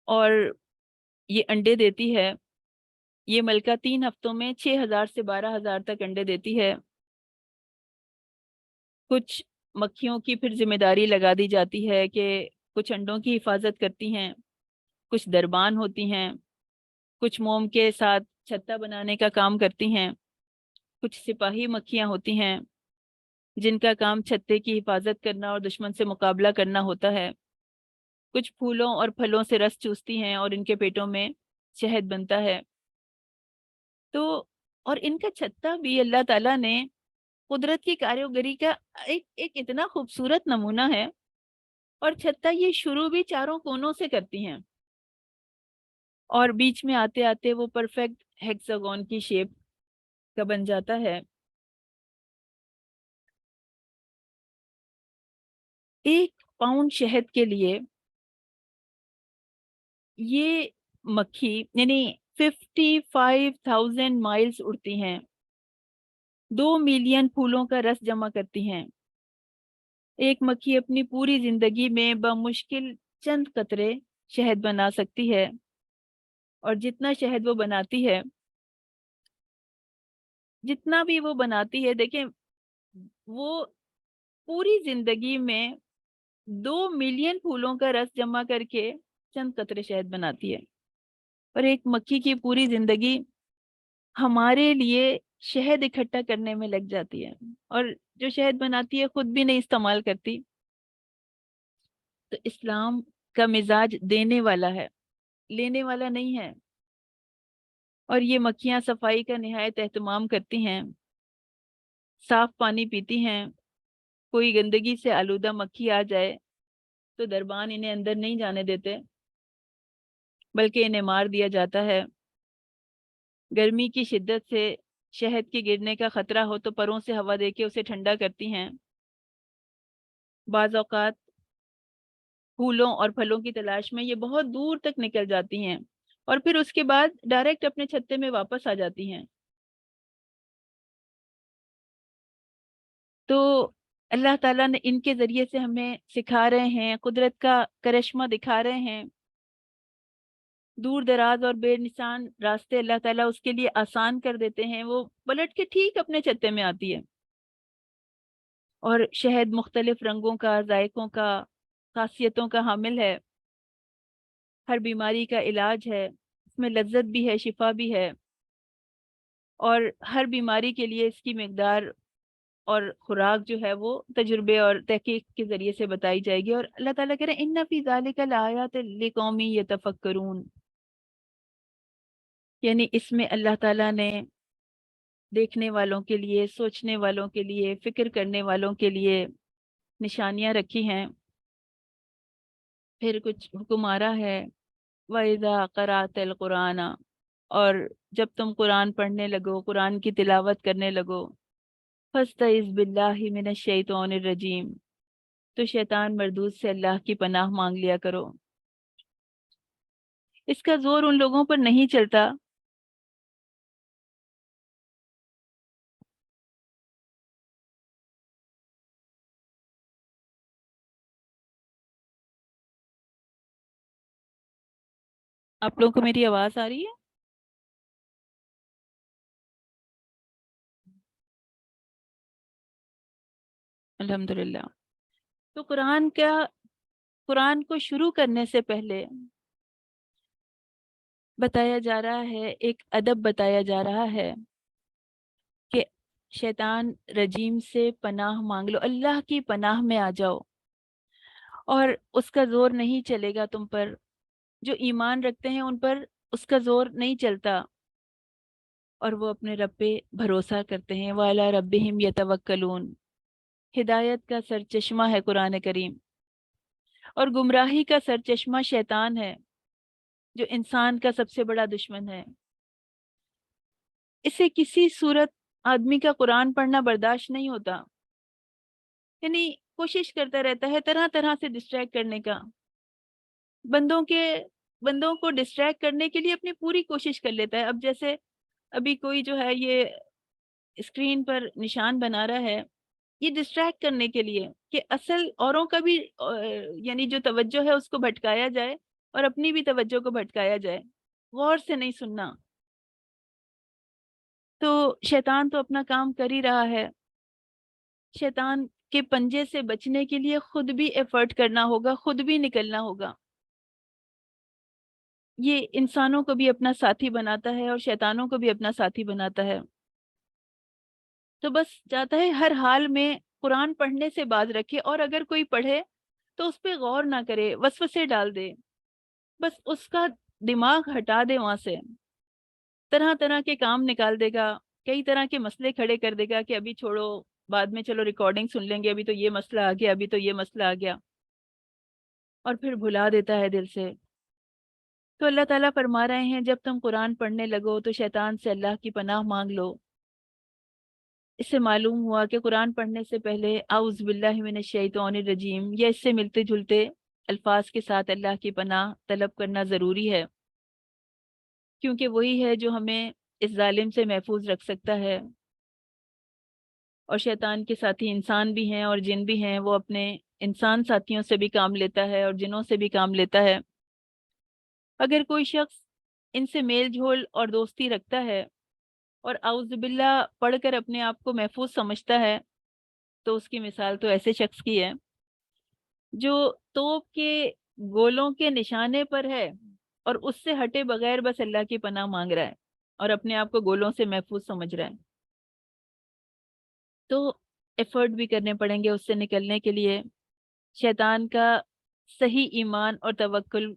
اور یہ انڈے دیتی ہے۔ یہ ملکہ 3 ہفتوں میں 6,000 سے 12,000 تک انڈے دیتی ہے۔ کچھ مکھیوں کی پھر ذمہ داری لگا دی جاتی ہے کہ کچھ انڈوں کی حفاظت کرتی ہیں، کچھ دربان ہوتی ہیں، کچھ موم کے ساتھ چھتا بنانے کا کام کرتی ہیں، کچھ سپاہی مکھیاں ہوتی ہیں جن کا کام چھتے کی حفاظت کرنا اور دشمن سے مقابلہ کرنا ہوتا ہے، کچھ پھولوں اور پھلوں سے رس چوستی ہیں اور ان کے پیٹوں میں شہد بنتا ہے۔ تو اور ان کا چھتا بھی اللہ تعالیٰ نے قدرت کی کاریگری کا ایک اتنا خوبصورت نمونہ ہے، اور چھتا یہ شروع بھی چاروں کونوں سے کرتی ہیں، اور بیچ میں آتے آتے وہ پرفیکٹ ہیکساگون کی شیپ کا بن جاتا ہے۔ 1 پاؤنڈ شہد کے لیے یہ مکھی یعنی 55,000 مائلز اڑتی ہیں، 2 ملین پھولوں کا رس جمع کرتی ہیں۔ ایک مکھی اپنی پوری زندگی میں بمشکل چند قطرے شہد بنا سکتی ہے، اور جتنا شہد وہ بناتی ہے، جتنا بھی وہ بناتی ہے، دیکھیں وہ پوری زندگی میں 2 ملین پھولوں کا رس جمع کر کے چند قطرے شہد بناتی ہے، اور ایک مکھی کی پوری زندگی ہمارے لیے شہد اکٹھا کرنے میں لگ جاتی ہے، اور جو شہد بناتی ہے خود بھی نہیں استعمال کرتی۔ تو اسلام کا مزاج دینے والا ہے، لینے والا نہیں ہے، اور یہ مکھیاں صفائی کا نہایت اہتمام کرتی ہیں، صاف پانی پیتی ہیں۔ کوئی گندگی سے آلودہ مکھی آ جائے تو دربان انہیں اندر نہیں جانے دیتے، بلکہ انہیں مار دیا جاتا ہے۔ گرمی کی شدت سے شہد کے گرنے کا خطرہ ہو تو پروں سے ہوا دے کے اسے ٹھنڈا کرتی ہیں۔ بعض اوقات پھولوں اور پھلوں کی تلاش میں یہ بہت دور تک نکل جاتی ہیں، اور پھر اس کے بعد ڈائریکٹ اپنے چھتے میں واپس آ جاتی ہیں۔ تو اللہ تعالیٰ نے ان کے ذریعے سے ہمیں سکھا رہے ہیں، قدرت کا کرشمہ دکھا رہے ہیں۔ دور دراز اور بے نشان راستے اللہ تعالیٰ اس کے لیے آسان کر دیتے ہیں، وہ پلٹ کے ٹھیک اپنے چھتے میں آتی ہے۔ اور شہد مختلف رنگوں کا، ذائقوں کا، خاصیتوں کا حامل ہے، ہر بیماری کا علاج ہے، اس میں لذت بھی ہے، شفا بھی ہے، اور ہر بیماری کے لیے اس کی مقدار اور خوراک جو ہے وہ تجربے اور تحقیق کے ذریعے سے بتائی جائے گی۔ اور اللہ تعالیٰ کہہ رہے ہیں ان فی ذالک لآیات لقوم یتفکرون، یعنی اس میں اللہ تعالیٰ نے دیکھنے والوں کے لیے، سوچنے والوں کے لیے، فکر کرنے والوں کے لیے نشانیاں رکھی ہیں۔ پھر کچھ حکم آ رہا ہے وَإِذَا قَرَأْتَ الْقُرْآنَ، اور جب تم قرآن پڑھنے لگو، قرآن کی تلاوت کرنے لگو، فَاسْتَعِذْ بِاللَّهِ مِنَ الشَّيْطَانِ الرَّجِيمِ، تو شیطان مردود سے اللہ کی پناہ مانگ لیا کرو۔ اس کا زور ان لوگوں پر نہیں چلتا آپ لوگوں کو میری آواز آ رہی ہے؟ الحمدللہ۔ تو قرآن کو شروع کرنے سے پہلے بتایا جا رہا ہے، ایک ادب بتایا جا رہا ہے کہ شیطان رجیم سے پناہ مانگ لو، اللہ کی پناہ میں آ جاؤ، اور اس کا زور نہیں چلے گا تم پر۔ جو ایمان رکھتے ہیں ان پر اس کا زور نہیں چلتا، اور وہ اپنے رب پہ بھروسہ کرتے ہیں۔ وَعَلَىٰ رَبِّهِمْ يَتَوَكَّلُونَ، ہدایت کا سرچشمہ ہے قرآن کریم، اور گمراہی کا سرچشمہ شیطان ہے جو انسان کا سب سے بڑا دشمن ہے۔ اسے کسی صورت آدمی کا قرآن پڑھنا برداشت نہیں ہوتا، یعنی کوشش کرتا رہتا ہے طرح طرح سے ڈسٹریکٹ کرنے کا، بندوں کو ڈسٹریکٹ کرنے کے لیے اپنی پوری کوشش کر لیتا ہے۔ اب جیسے ابھی کوئی جو ہے یہ اسکرین پر نشان بنا رہا ہے، یہ ڈسٹریکٹ کرنے کے لیے کہ اصل اوروں کا بھی یعنی جو توجہ ہے اس کو بھٹکایا جائے اور اپنی بھی توجہ کو بھٹکایا جائے، غور سے نہیں سننا۔ تو شیطان تو اپنا کام کر ہی رہا ہے، شیطان کے پنجے سے بچنے کے لیے خود بھی ایفرٹ کرنا ہوگا، خود بھی نکلنا ہوگا۔ یہ انسانوں کو بھی اپنا ساتھی بناتا ہے اور شیطانوں کو بھی اپنا ساتھی بناتا ہے۔ تو بس چاہتا ہے ہر حال میں قرآن پڑھنے سے باز رکھے، اور اگر کوئی پڑھے تو اس پہ غور نہ کرے، وسوسے ڈال دے، بس اس کا دماغ ہٹا دے وہاں سے، طرح طرح کے کام نکال دے گا، کئی طرح کے مسئلے کھڑے کر دے گا کہ ابھی چھوڑو، بعد میں چلو ریکارڈنگ سن لیں گے، ابھی تو یہ مسئلہ آ گیا، ابھی تو یہ مسئلہ آ گیا، اور پھر بھلا دیتا ہے دل سے۔ تو اللہ تعالیٰ فرما رہے ہیں جب تم قرآن پڑھنے لگو تو شیطان سے اللہ کی پناہ مانگ لو۔ اس سے معلوم ہوا کہ قرآن پڑھنے سے پہلے اعوذ باللہ من الشیطان الرجیم یا اس سے ملتے جلتے الفاظ کے ساتھ اللہ کی پناہ طلب کرنا ضروری ہے، کیونکہ وہی ہے جو ہمیں اس ظالم سے محفوظ رکھ سکتا ہے۔ اور شیطان کے ساتھی انسان بھی ہیں اور جن بھی ہیں، وہ اپنے انسان ساتھیوں سے بھی کام لیتا ہے اور جنوں سے بھی کام لیتا ہے۔ اگر کوئی شخص ان سے میل جھول اور دوستی رکھتا ہے اور اعوذ باللہ پڑھ کر اپنے آپ کو محفوظ سمجھتا ہے، تو اس کی مثال تو ایسے شخص کی ہے جو توپ کے گولوں کے نشانے پر ہے اور اس سے ہٹے بغیر بس اللہ کی پناہ مانگ رہا ہے اور اپنے آپ کو گولوں سے محفوظ سمجھ رہا ہے۔ تو ایفرٹ بھی کرنے پڑیں گے اس سے نکلنے کے لیے۔ شیطان کا صحیح ایمان اور توکل،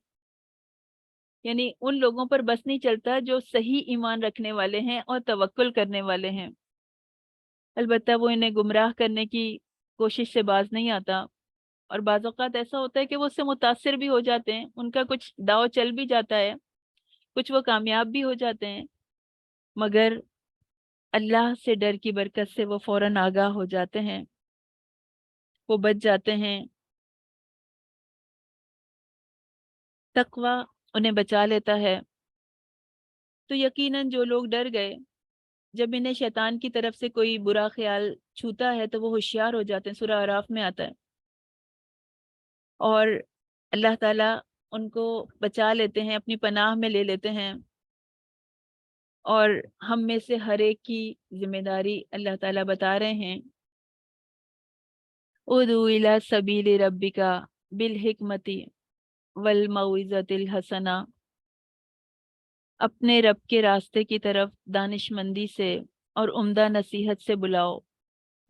یعنی ان لوگوں پر بس نہیں چلتا جو صحیح ایمان رکھنے والے ہیں اور توکل کرنے والے ہیں، البتہ وہ انہیں گمراہ کرنے کی کوشش سے باز نہیں آتا، اور بعض اوقات ایسا ہوتا ہے کہ وہ اس سے متاثر بھی ہو جاتے ہیں، ان کا کچھ داؤ چل بھی جاتا ہے، کچھ وہ کامیاب بھی ہو جاتے ہیں، مگر اللہ سے ڈر کی برکت سے وہ فوراً آگاہ ہو جاتے ہیں، وہ بچ جاتے ہیں، تقوی انہیں بچا لیتا ہے۔ تو یقیناً جو لوگ ڈر گئے، جب انہیں شیطان کی طرف سے کوئی برا خیال چھوتا ہے تو وہ ہوشیار ہو جاتے ہیں، سورہ اعراف میں آتا ہے، اور اللہ تعالیٰ ان کو بچا لیتے ہیں، اپنی پناہ میں لے لیتے ہیں، اور ہم میں سے ہر ایک کی ذمہ داری اللہ تعالیٰ بتا رہے ہیں، ادعو الی سبیل ربک بالحکمت والموعظۃ الحسنہ، اپنے رب کے راستے کی طرف دانش مندی سے اور عمدہ نصیحت سے بلاؤ،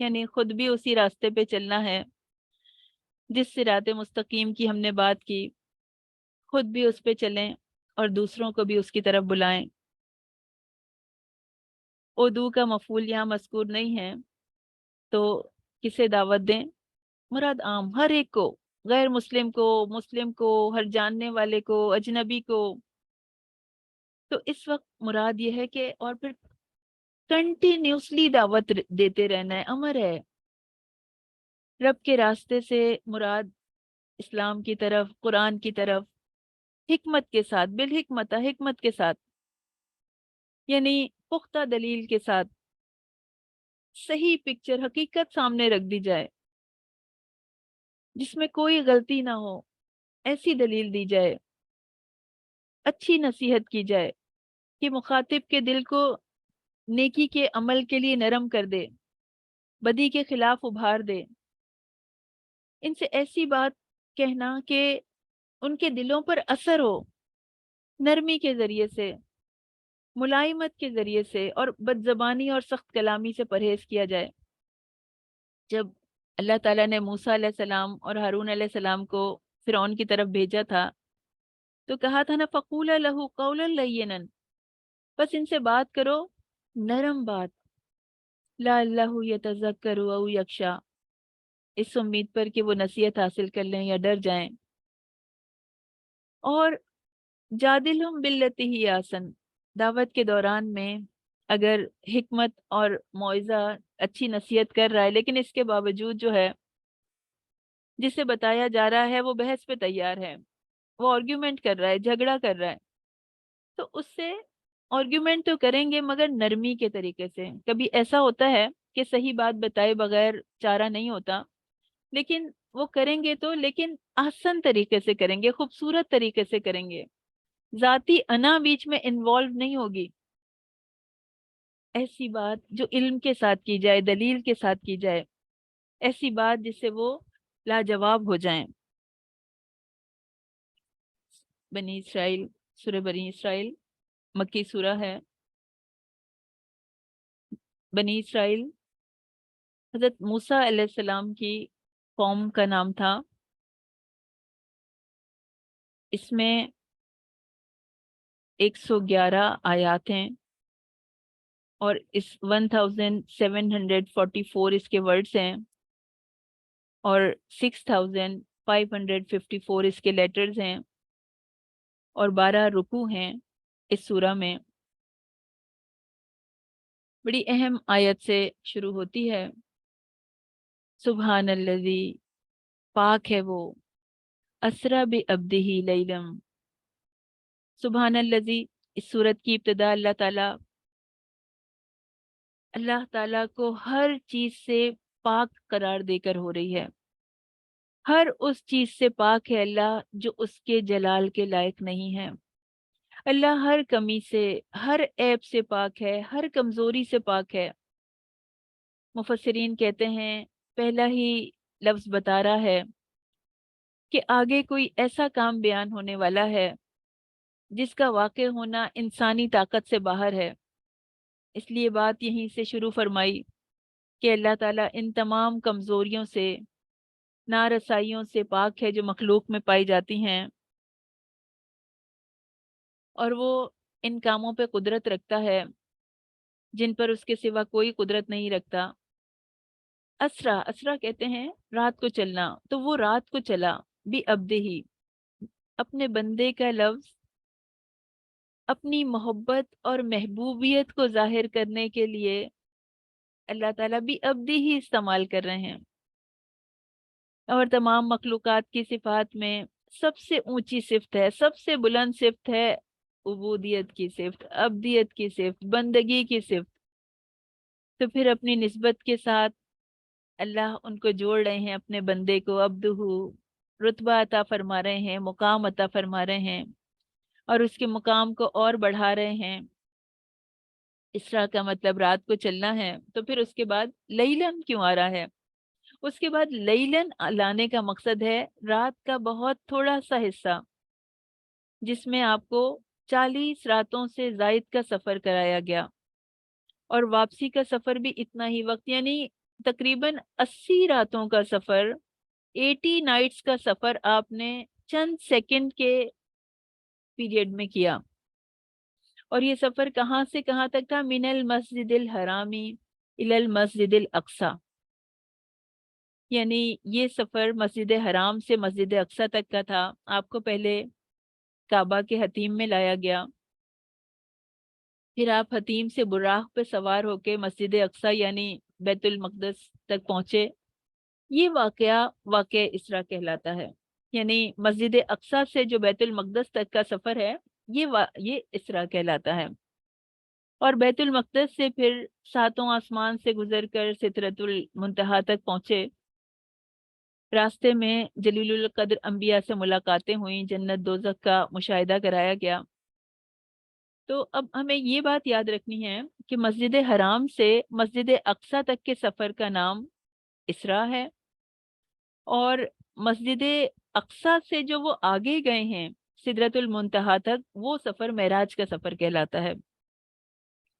یعنی خود بھی اسی راستے پہ چلنا ہے جس صراط مستقیم کی ہم نے بات کی، خود بھی اس پہ چلیں اور دوسروں کو بھی اس کی طرف بلائیں۔ ادعو کا مفعول یہاں مذکور نہیں ہے، تو کسے دعوت دیں؟ مراد عام، ہر ایک کو، غیر مسلم کو، مسلم کو، ہر جاننے والے کو، اجنبی کو۔ تو اس وقت مراد یہ ہے کہ اور پھر کنٹینیوسلی دعوت دیتے رہنا ہے، امر ہے۔ رب کے راستے سے مراد اسلام کی طرف، قرآن کی طرف، حکمت کے ساتھ، بالحکمت، حکمت کے ساتھ، یعنی پختہ دلیل کے ساتھ، صحیح پکچر، حقیقت سامنے رکھ دی جائے جس میں کوئی غلطی نہ ہو، ایسی دلیل دی جائے، اچھی نصیحت کی جائے کہ مخاطب کے دل کو نیکی کے عمل کے لیے نرم کر دے، بدی کے خلاف ابھار دے، ان سے ایسی بات کہنا کہ ان کے دلوں پر اثر ہو، نرمی کے ذریعے سے، ملائمت کے ذریعے سے، اور بد زبانی اور سخت کلامی سے پرہیز کیا جائے۔ جب اللہ تعالیٰ نے موسیٰ علیہ السلام اور ہارون علیہ السلام کو فرعون کی طرف بھیجا تھا تو کہا تھا نا فَقُولَا لَهُ قَوْلًا لَيِّنًا، بس ان سے بات کرو، نرم بات، لَعَلَّهُ يَتَذَكَّرُ أَوْ يَخْشَىٰ، اس امید پر کہ وہ نصیحت حاصل کر لیں یا ڈر جائیں۔ اور جادلہم باللتی ہی آسن، دعوت کے دوران میں اگر حکمت اور موعظہ، اچھی نصیحت کر رہا ہے لیکن اس کے باوجود جو ہے جسے بتایا جا رہا ہے وہ بحث پہ تیار ہے، وہ آرگیومنٹ کر رہا ہے، جھگڑا کر رہا ہے، تو اس سے آرگیومنٹ تو کریں گے مگر نرمی کے طریقے سے. کبھی ایسا ہوتا ہے کہ صحیح بات بتائے بغیر چارہ نہیں ہوتا، لیکن وہ کریں گے تو لیکن آسان طریقے سے کریں گے، خوبصورت طریقے سے کریں گے، ذاتی انا بیچ میں انوالو نہیں ہوگی. ایسی بات جو علم کے ساتھ کی جائے، دلیل کے ساتھ کی جائے، ایسی بات جس سے وہ لاجواب ہو جائیں. بنی اسرائیل، سورہ بنی اسرائیل مکی سورہ ہے. بنی اسرائیل حضرت موسیٰ علیہ السلام کی قوم کا نام تھا. اس میں 111 آیات ہیں اور اس 1744 اس کے ورڈز ہیں اور 6554 اس کے لیٹرز ہیں اور 12 رکوع ہیں اس سورہ میں. بڑی اہم آیت سے شروع ہوتی ہے. سبحان الذی، پاک ہے وہ، اسرا بعبدہ لیلم. سبحان الذی، اس سورت کی ابتدا اللہ تعالیٰ کو ہر چیز سے پاک قرار دے کر ہو رہی ہے. ہر اس چیز سے پاک ہے اللہ جو اس کے جلال کے لائق نہیں ہے. اللہ ہر کمی سے، ہر عیب سے پاک ہے، ہر کمزوری سے پاک ہے. مفسرین کہتے ہیں پہلا ہی لفظ بتا رہا ہے کہ آگے کوئی ایسا کام بیان ہونے والا ہے جس کا واقع ہونا انسانی طاقت سے باہر ہے. اس لیے بات یہیں سے شروع فرمائی کہ اللہ تعالیٰ ان تمام کمزوریوں سے، نارسائیوں سے پاک ہے جو مخلوق میں پائی جاتی ہیں، اور وہ ان کاموں پہ قدرت رکھتا ہے جن پر اس کے سوا کوئی قدرت نہیں رکھتا. اسرا، اسرا کہتے ہیں رات کو چلنا، تو وہ رات کو چلا بھی عبدہ، اپنے بندے کا لفظ اپنی محبت اور محبوبیت کو ظاہر کرنے کے لیے اللہ تعالیٰ بھی عبدہ ہی استعمال کر رہے ہیں. اور تمام مخلوقات کی صفات میں سب سے اونچی صفت ہے، سب سے بلند صفت ہے عبودیت کی صفت، عبدیت کی صفت، بندگی کی صفت. تو پھر اپنی نسبت کے ساتھ اللہ ان کو جوڑ رہے ہیں، اپنے بندے کو عبدہ، رتبہ عطا فرما رہے ہیں، مقام عطا فرما رہے ہیں اور اس کے مقام کو اور بڑھا رہے ہیں. اسرا کا مطلب رات کو چلنا ہے. تو پھر اس کے بعد لیلن کیوں آ رہا ہے؟ اس کے بعد لیلن لانے کا مقصد ہے رات کا بہت تھوڑا سا حصہ جس میں آپ کو 40 راتوں سے زائد کا سفر کرایا گیا، اور واپسی کا سفر بھی اتنا ہی وقت، یعنی تقریباً 80 راتوں کا سفر، 80 نائٹس کا سفر آپ نے چند سیکنڈ کے پیریڈ میں کیا. اور یہ سفر کہاں سے کہاں تک تھا؟ من المسجد الحرامی الی المسجد الاقصی، یعنی یہ سفر مسجد حرام سے مسجد اقصی تک کا تھا. آپ کو پہلے کعبہ کے حتیم میں لایا گیا، پھر آپ حتیم سے براق پہ سوار ہو کے مسجد اقصی یعنی بیت المقدس تک پہنچے. یہ واقعہ اسرا کہلاتا ہے. یعنی مسجد اقصی سے جو بیت المقدس تک کا سفر ہے یہ اسرا کہلاتا ہے. اور بیت المقدس سے پھر 7 آسمان سے گزر کر سدرۃ المنتہا تک پہنچے. راستے میں جلیل القدر انبیاء سے ملاقاتیں ہوئیں، جنت دوزخ کا مشاہدہ کرایا گیا. تو اب ہمیں یہ بات یاد رکھنی ہے کہ مسجد حرام سے مسجد اقصی تک کے سفر کا نام اسرا ہے، اور مسجد اقصی سے جو وہ آگے گئے ہیں سدرۃ المنتہا تک، وہ سفر معراج کا سفر کہلاتا ہے.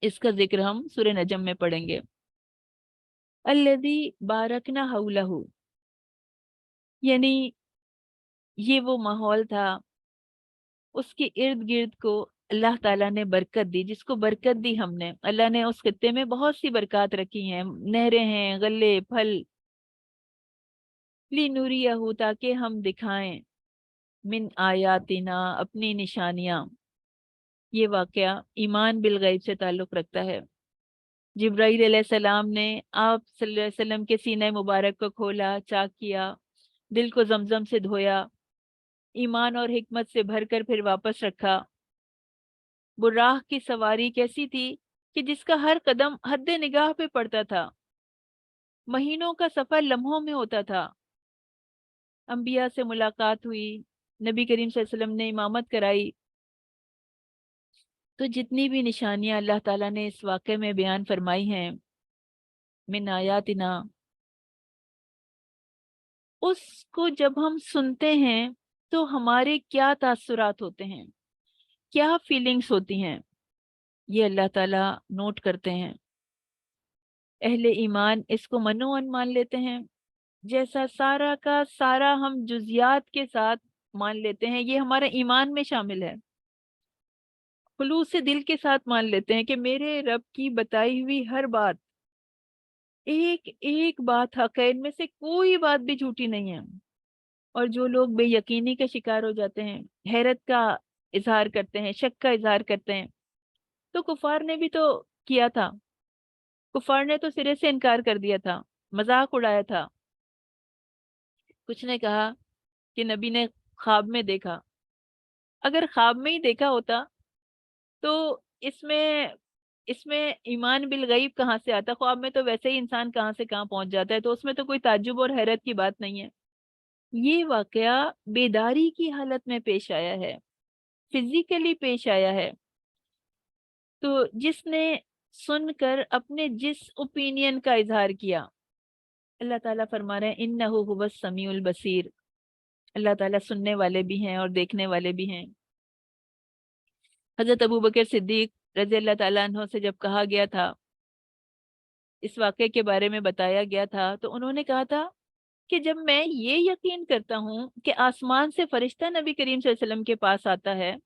اس کا ذکر ہم سورہ نجم میں پڑھیں گے. الذی بارکنا حولہ، یعنی یہ وہ ماحول تھا، اس کے ارد گرد کو اللہ تعالیٰ نے برکت دی. جس کو برکت دی ہم نے، اللہ نے اس خطے میں بہت سی برکات رکھی ہیں، نہریں ہیں، غلے، پھل، لِنُرِیَہُ، تاکہ ہم دکھائیں، من آیاتنا، اپنی نشانیاں. یہ واقعہ ایمان بالغیب سے تعلق رکھتا ہے. جبرائیل علیہ السلام نے آپ صلی اللہ علیہ وسلم کے سینہ مبارک کو کھولا، چاک کیا، دل کو زمزم سے دھویا، ایمان اور حکمت سے بھر کر پھر واپس رکھا. براہ کی سواری کیسی تھی کہ جس کا ہر قدم حد نگاہ پہ پڑتا تھا، مہینوں کا سفر لمحوں میں ہوتا تھا۔ انبیاء سے ملاقات ہوئی، نبی کریم صلی اللہ علیہ وسلم نے امامت کرائی۔ تو جتنی بھی نشانیاں اللہ تعالیٰ نے اس واقعے میں بیان فرمائی ہیں، من آیاتنا، اس کو جب ہم سنتے ہیں تو ہمارے کیا تاثرات ہوتے ہیں، کیا فیلنگز ہوتی ہیں، یہ اللہ تعالیٰ نوٹ کرتے ہیں۔ اہل ایمان اس کو منوعن مان لیتے ہیں، جیسا سارا کا سارا ہم جزیات کے ساتھ مان لیتے ہیں، یہ ہمارے ایمان میں شامل ہے۔ خلوص دل کے ساتھ مان لیتے ہیں کہ میرے رب کی بتائی ہوئی ہر بات، ایک ایک بات حق ہے، ان میں سے کوئی بات بھی جھوٹی نہیں ہے۔ اور جو لوگ بے یقینی کا شکار ہو جاتے ہیں، حیرت کا اظہار کرتے ہیں، شک کا اظہار کرتے ہیں، تو کفار نے بھی تو کیا تھا۔ کفار نے تو سرے سے انکار کر دیا تھا، مذاق اڑایا تھا۔ کچھ نے کہا کہ نبی نے خواب میں دیکھا۔ اگر خواب میں ہی دیکھا ہوتا تو اس میں ایمان بالغیب کہاں سے آتا؟ خواب میں تو ویسے ہی انسان کہاں سے کہاں پہنچ جاتا ہے، تو اس میں تو کوئی تعجب اور حیرت کی بات نہیں ہے۔ یہ واقعہ بیداری کی حالت میں پیش آیا ہے، فزیکلی پیش آیا ہے۔ تو جس نے سن کر اپنے جس اوپینین کا اظہار کیا، اللہ تعالیٰ فرما رہے ہیں انہو هو السمیع البصیر، اللہ تعالیٰ سننے والے بھی ہیں اور دیکھنے والے بھی ہیں۔ حضرت ابوبکر صدیق رضی اللہ تعالیٰ عنہ سے جب کہا گیا تھا، اس واقعے کے بارے میں بتایا گیا تھا، تو انہوں نے کہا تھا کہ جب میں یہ یقین کرتا ہوں کہ آسمان سے فرشتہ نبی کریم صلی اللہ علیہ وسلم کے پاس آتا ہے،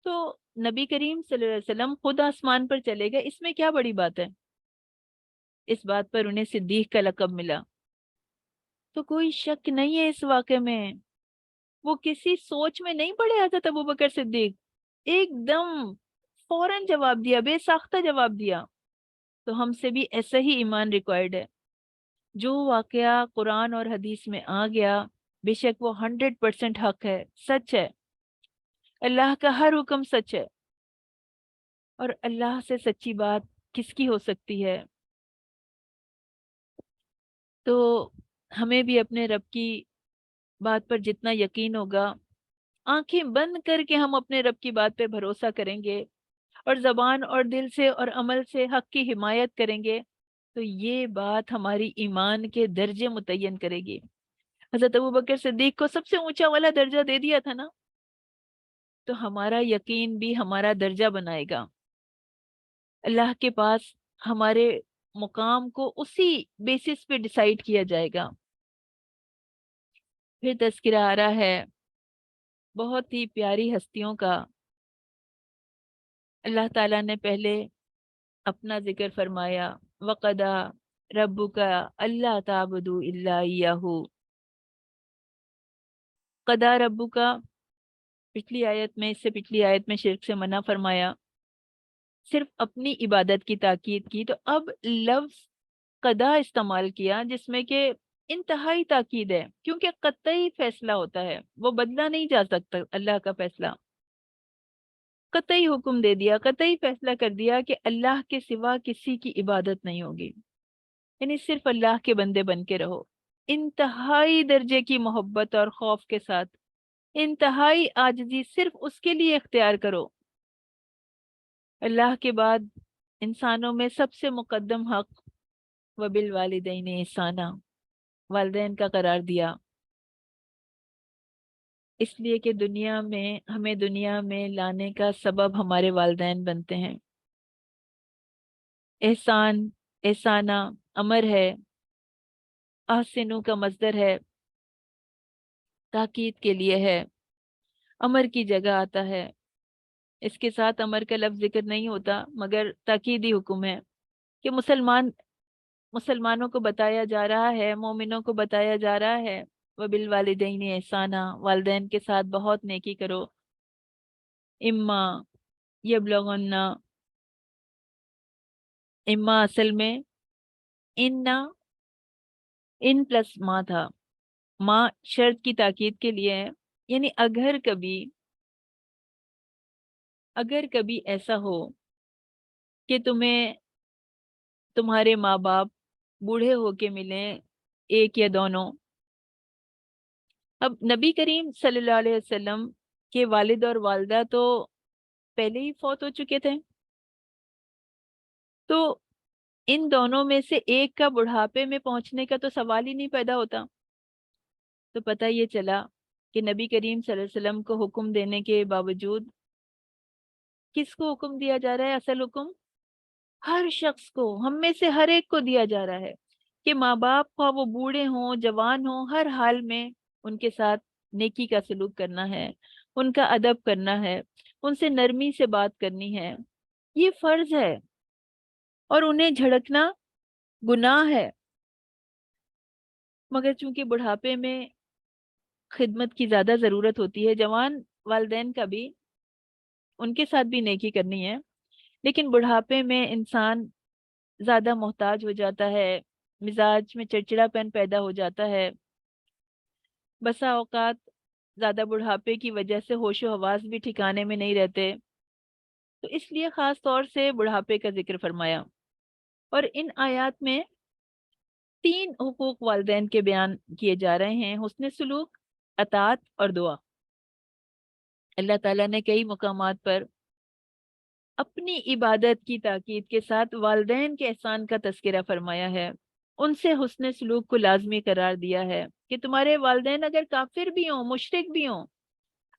تو نبی کریم صلی اللہ علیہ وسلم خود آسمان پر چلے گئے، اس میں کیا بڑی بات ہے؟ اس بات پر انہیں صدیق کا لقب ملا۔ تو کوئی شک نہیں ہے اس واقعے میں، وہ کسی سوچ میں نہیں پڑے حضرت ابوبکر صدیق، ایک دم فوراً جواب دیا، بے ساختہ جواب دیا۔ تو ہم سے بھی ایسا ہی ایمان ریکوائرڈ ہے۔ جو واقعہ قرآن اور حدیث میں آ گیا، بے شک وہ 100% حق ہے، سچ ہے۔ اللہ کا ہر حکم سچ ہے، اور اللہ سے سچی بات کس کی ہو سکتی ہے؟ تو ہمیں بھی اپنے رب کی بات پر جتنا یقین ہوگا، آنکھیں بند کر کے ہم اپنے رب کی بات پہ بھروسہ کریں گے، اور زبان اور دل سے اور عمل سے حق کی حمایت کریں گے، تو یہ بات ہماری ایمان کے درجے متعین کرے گی۔ حضرت ابوبکر صدیق کو سب سے اونچا والا درجہ دے دیا تھا نا، تو ہمارا یقین بھی ہمارا درجہ بنائے گا۔ اللہ کے پاس ہمارے مقام کو اسی بیسس پہ ڈیسائیڈ کیا جائے گا۔ پھر تذکرہ آ رہا ہے بہت ہی پیاری ہستیوں کا۔ اللہ تعالیٰ نے پہلے اپنا ذکر فرمایا، وَقَضَىٰ رَبُّكَ أَلَّا تَعْبُدُوا إِلَّا إِيَّاهُ۔ قضا ربک، پچھلی آیت میں، اس سے پچھلی آیت میں شرک سے منع فرمایا، صرف اپنی عبادت کی تاکید کی۔ تو اب لفظ قضا استعمال کیا جس میں کہ انتہائی تاکید ہے، کیونکہ قطعی فیصلہ ہوتا ہے، وہ بدلا نہیں جا سکتا۔ اللہ کا فیصلہ قطعی حکم دے دیا، قطعی فیصلہ کر دیا کہ اللہ کے سوا کسی کی عبادت نہیں ہوگی، یعنی صرف اللہ کے بندے بن کے رہو، انتہائی درجے کی محبت اور خوف کے ساتھ، انتہائی عاجزی صرف اس کے لیے اختیار کرو۔ اللہ کے بعد انسانوں میں سب سے مقدم حق وبالوالدین احسانا، والدین کا قرار دیا، اس لیے کہ ہمیں دنیا میں لانے کا سبب ہمارے والدین بنتے ہیں۔ احسان، احسانہ امر ہے، احسنو کا مصدر ہے، تاکید کے لیے ہے، امر کی جگہ آتا ہے۔ اس کے ساتھ امر کا لفظ ذکر نہیں ہوتا، مگر تاکیدی حکم ہے کہ مسلمانوں کو بتایا جا رہا ہے، مومنوں کو بتایا جا رہا ہے، وبالوالدین احسانا، والدین کے ساتھ بہت نیکی کرو۔ اما یبلغن، اما اصل میں ان پلس ماں تھا، ماں شرط کی تاکید کے لیے ہے، یعنی اگر کبھی ایسا ہو کہ تمہیں تمہارے ماں باپ بوڑھے ہو کے ملیں، ایک یا دونوں، اب نبی کریم صلی اللہ علیہ وسلم کے والد اور والدہ تو پہلے ہی فوت ہو چکے تھے، تو ان دونوں میں سے ایک کا بڑھاپے میں پہنچنے کا تو سوال ہی نہیں پیدا ہوتا۔ تو پتہ یہ چلا کہ نبی کریم صلی اللہ علیہ وسلم کو حکم دینے کے باوجود کس کو حکم دیا جا رہا ہے؟ اصل حکم ہر شخص کو، ہم میں سے ہر ایک کو دیا جا رہا ہے کہ ماں باپ خواہ وہ بوڑھے ہوں جوان ہوں، ہر حال میں ان کے ساتھ نیکی کا سلوک کرنا ہے، ان کا ادب کرنا ہے، ان سے نرمی سے بات کرنی ہے، یہ فرض ہے، اور انہیں جھڑکنا گناہ ہے۔ مگر چونکہ بڑھاپے میں خدمت کی زیادہ ضرورت ہوتی ہے، جوان والدین کا بھی ان کے ساتھ بھی نیکی کرنی ہے، لیکن بڑھاپے میں انسان زیادہ محتاج ہو جاتا ہے، مزاج میں چڑچڑا پن پیدا ہو جاتا ہے، بسا اوقات زیادہ بڑھاپے کی وجہ سے ہوش و حواس بھی ٹھکانے میں نہیں رہتے، تو اس لیے خاص طور سے بڑھاپے کا ذکر فرمایا۔ اور ان آیات میں 3 حقوق والدین کے بیان کیے جا رہے ہیں: حسن سلوک، اطاعت اور دعا۔ اللہ تعالیٰ نے کئی مقامات پر اپنی عبادت کی تاکید کے ساتھ والدین کے احسان کا تذکرہ فرمایا ہے، ان سے حسن سلوک کو لازمی قرار دیا ہے کہ تمہارے والدین اگر کافر بھی ہوں، مشرک بھی ہوں،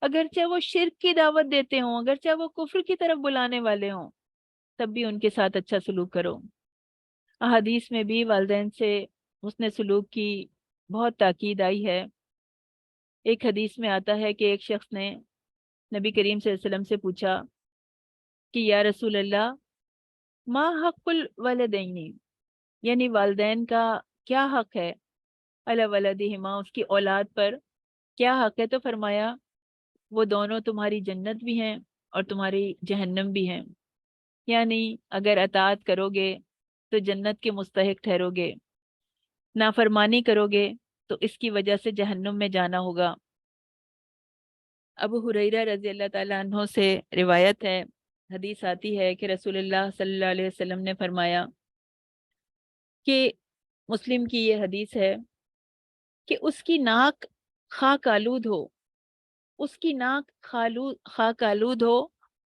اگرچہ وہ شرک کی دعوت دیتے ہوں، اگرچہ وہ کفر کی طرف بلانے والے ہوں، تب بھی ان کے ساتھ اچھا سلوک کرو۔ احادیث میں بھی والدین سے حسن سلوک کی بہت تاکید آئی ہے۔ ایک حدیث میں آتا ہے کہ ایک شخص نے نبی کریم صلی اللہ علیہ وسلم سے پوچھا کہ یا رسول اللہ، ما حق الوالدین، یعنی والدین کا کیا حق ہے، علی ولدہما، اس کی اولاد پر کیا حق ہے؟ تو فرمایا وہ دونوں تمہاری جنت بھی ہیں اور تمہاری جہنم بھی ہیں، یعنی اگر اطاعت کرو گے تو جنت کے مستحق ٹھہرو گے، نافرمانی کرو گے تو اس کی وجہ سے جہنم میں جانا ہوگا۔ ابو ہریرہ رضی اللہ تعالیٰ عنہ سے روایت ہے، حدیث آتی ہے کہ رسول اللہ صلی اللہ علیہ وسلم نے فرمایا کہ مسلم کی یہ حدیث ہے کہ اس کی ناک خاک آلود ہو، اس کی ناک خاک آلود ہو،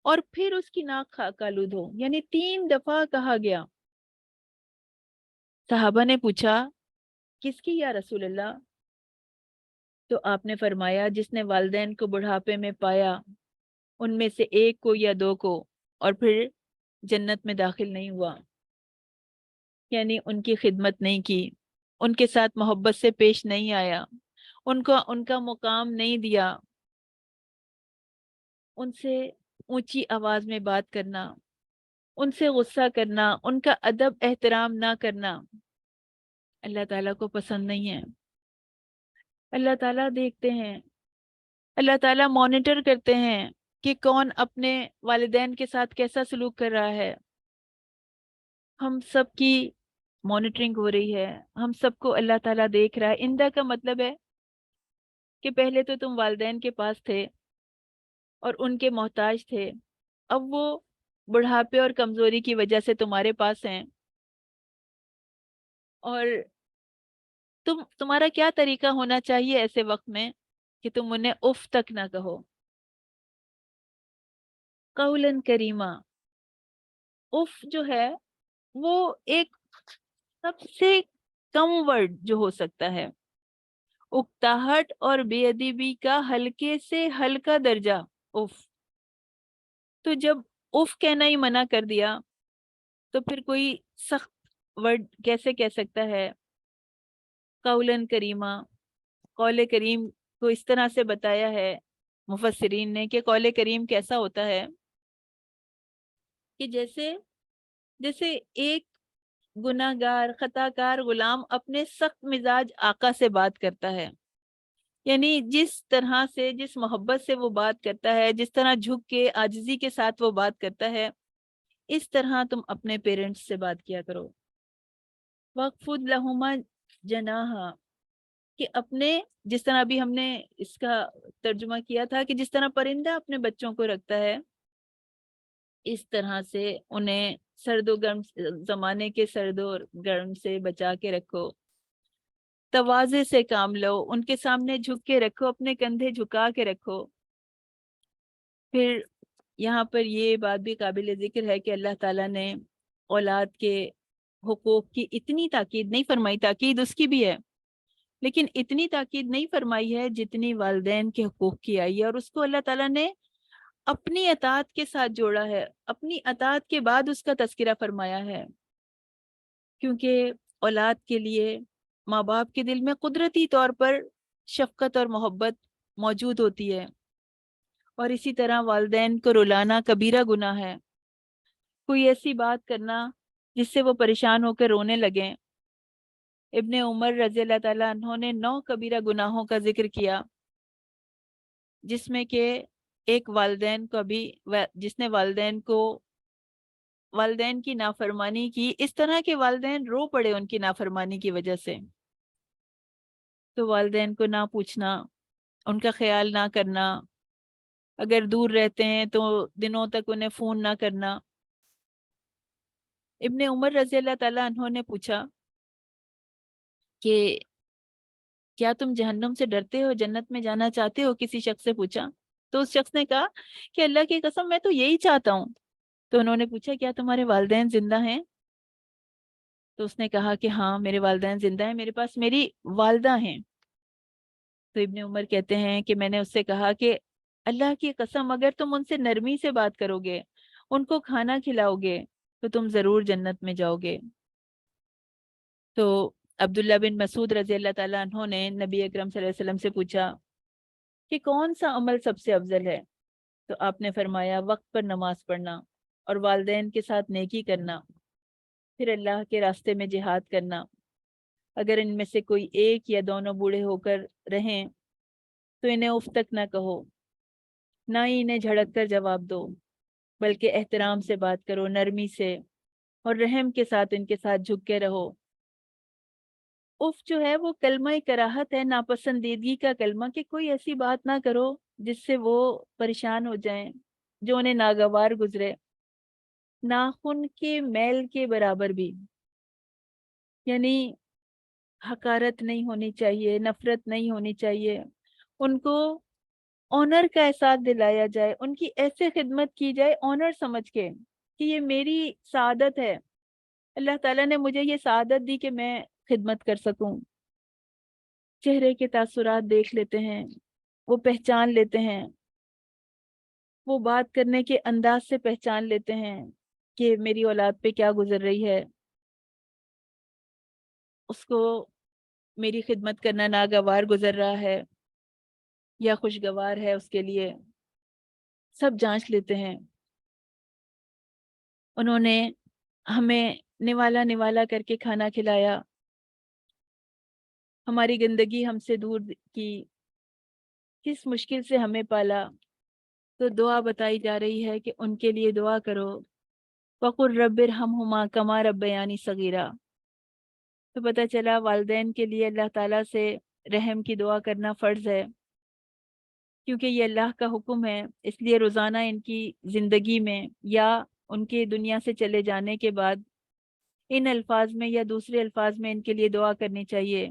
اور پھر اس کی ناک خاک آلود ہو، یعنی 3 دفعہ کہا گیا۔ صحابہ نے پوچھا کس کی یا رسول اللہ؟ تو آپ نے فرمایا جس نے والدین کو بڑھاپے میں پایا، ان میں سے ایک کو یا 2 کو، اور پھر جنت میں داخل نہیں ہوا، یعنی ان کی خدمت نہیں کی، ان کے ساتھ محبت سے پیش نہیں آیا، ان کا مقام نہیں دیا، ان سے اونچی آواز میں بات کرنا، ان سے غصہ کرنا، ان کا ادب احترام نہ کرنا اللہ تعالیٰ کو پسند نہیں ہے۔ اللہ تعالیٰ دیکھتے ہیں، اللہ تعالیٰ مانیٹر کرتے ہیں کہ کون اپنے والدین کے ساتھ کیسا سلوک کر رہا ہے۔ ہم سب کی مانیٹرنگ ہو رہی ہے، ہم سب کو اللہ تعالیٰ دیکھ رہا ہے۔ اندہ کا مطلب ہے کہ پہلے تو تم والدین کے پاس تھے اور ان کے محتاج تھے، اب وہ بڑھاپے اور کمزوری کی وجہ سے تمہارے پاس ہیں، اور تمہارا کیا طریقہ ہونا چاہیے ایسے وقت میں کہ تم انہیں اف تک نہ کہو۔ قولاً کریما، اف جو ہے وہ ایک سب سے کم ورڈ جو ہو سکتا ہے، اکتاہٹ اور بے ادبی کا ہلکے سے ہلکا درجہ اف، تو جب اف کہنا ہی منع کر دیا تو پھر کوئی سخت ورڈ کیسے کہہ سکتا ہے؟ قولاً کریما، قول کریم کو اس طرح سے بتایا ہے مفسرین نے کہ قول کریم کیسا ہوتا ہے کہ جیسے ایک گناہ گار خطا کار غلام اپنے سخت مزاج آقا سے بات کرتا ہے، یعنی جس طرح سے، جس محبت سے وہ بات کرتا ہے، جس طرح جھک کے عاجزی کے ساتھ وہ بات کرتا ہے، اس طرح تم اپنے پیرنٹس سے بات کیا کرو۔ وَاخْفِضْ لَهُمَا جَنَاحَ، کہ اپنے، جس طرح ابھی ہم نے اس کا ترجمہ کیا تھا کہ جس طرح پرندہ اپنے بچوں کو رکھتا ہے، اس طرح سے انہیں سرد و گرم زمانے کے سرد و گرم سے بچا کے رکھو، تواضع سے کام لو، ان کے سامنے جھک کے رکھو، اپنے کندھے جھکا کے رکھو۔ پھر یہاں پر یہ بات بھی قابل ذکر ہے کہ اللہ تعالیٰ نے اولاد کے حقوق کی اتنی تاکید نہیں فرمائی، تاکید اس کی بھی ہے لیکن اتنی تاکید نہیں فرمائی ہے جتنی والدین کے حقوق کی آئی ہے، اور اس کو اللہ تعالیٰ نے اپنی اطاعت کے ساتھ جوڑا ہے، اپنی اطاعت کے بعد اس کا تذکرہ فرمایا ہے، کیونکہ اولاد کے لیے ماں باپ کے دل میں قدرتی طور پر شفقت اور محبت موجود ہوتی ہے، اور اسی طرح والدین کو رلانا کبیرہ گناہ ہے۔ کوئی ایسی بات کرنا جس سے وہ پریشان ہو کر رونے لگیں۔ ابن عمر رضی اللہ تعالیٰ عنہ نے 9 کبیرہ گناہوں کا ذکر کیا، جس میں کہ ایک والدین کو جس نے والدین کی نافرمانی کی، اس طرح کے والدین رو پڑے ان کی نافرمانی کی وجہ سے، تو والدین کو نہ پوچھنا، ان کا خیال نہ کرنا، اگر دور رہتے ہیں تو دنوں تک انہیں فون نہ کرنا۔ ابن عمر رضی اللہ تعالیٰ عنہ نے پوچھا کہ کیا تم جہنم سے ڈرتے ہو، جنت میں جانا چاہتے ہو؟ کسی شخص سے پوچھا تو اس شخص نے کہا کہ اللہ کی قسم میں تو یہی چاہتا ہوں۔ تو انہوں نے پوچھا کیا تمہارے والدین زندہ ہیں؟ تو اس نے کہا کہ ہاں میرے والدین زندہ ہیں، میرے پاس میری والدہ ہیں۔ تو ابن عمر کہتے ہیں کہ میں نے اس سے کہا کہ اللہ کی قسم اگر تم ان سے نرمی سے بات کرو گے، ان کو کھانا کھلاؤ گے تو تم ضرور جنت میں جاؤ گے۔ تو عبداللہ بن مسعود رضی اللہ تعالیٰ عنہ نے نبی اکرم صلی اللہ علیہ وسلم سے پوچھا کہ کون سا عمل سب سے افضل ہے؟ تو آپ نے فرمایا وقت پر نماز پڑھنا، اور والدین کے ساتھ نیکی کرنا، پھر اللہ کے راستے میں جہاد کرنا۔ اگر ان میں سے کوئی ایک یا دونوں بوڑھے ہو کر رہیں تو انہیں اف تک نہ کہو، نہ ہی انہیں جھڑک کر جواب دو، بلکہ احترام سے بات کرو، نرمی سے اور رحم کے ساتھ ان کے ساتھ جھک کے رہو۔ اف جو ہے وہ کلمہ کراہت ہے، ناپسندیدگی کا کلمہ، کہ کوئی ایسی بات نہ کرو جس سے وہ پریشان ہو جائیں، جو انہیں ناگوار گزرے۔ ناخن کے میل کے برابر بھی، یعنی حقارت نہیں ہونی چاہیے، نفرت نہیں ہونی چاہیے، ان کو آنر کا احساس دلایا جائے، ان کی ایسے خدمت کی جائے آنر سمجھ کے کہ یہ میری سعادت ہے، اللہ تعالیٰ نے مجھے یہ سعادت دی کہ میں خدمت کر سکوں۔ چہرے کے تاثرات دیکھ لیتے ہیں، وہ پہچان لیتے ہیں، وہ بات کرنے کے انداز سے پہچان لیتے ہیں کہ میری اولاد پہ کیا گزر رہی ہے، اس کو میری خدمت کرنا ناگوار گزر رہا ہے یا خوشگوار ہے اس کے لیے، سب جانچ لیتے ہیں۔ انہوں نے ہمیں نوالا نوالا کر کے کھانا کھلایا، ہماری گندگی ہم سے دور کی، کس مشکل سے ہمیں پالا، تو دعا بتائی جا رہی ہے کہ ان کے لیے دعا کرو، وَقُلْ رَبِّ ارْحَمْهُمَا كَمَا رَبَّيَانِي صَغِيرًا۔ تو پتہ چلا والدین کے لیے اللہ تعالیٰ سے رحم کی دعا کرنا فرض ہے، کیونکہ یہ اللہ کا حکم ہے، اس لیے روزانہ ان کی زندگی میں یا ان کے دنیا سے چلے جانے کے بعد ان الفاظ میں یا دوسرے الفاظ میں ان کے لیے دعا کرنی چاہیے۔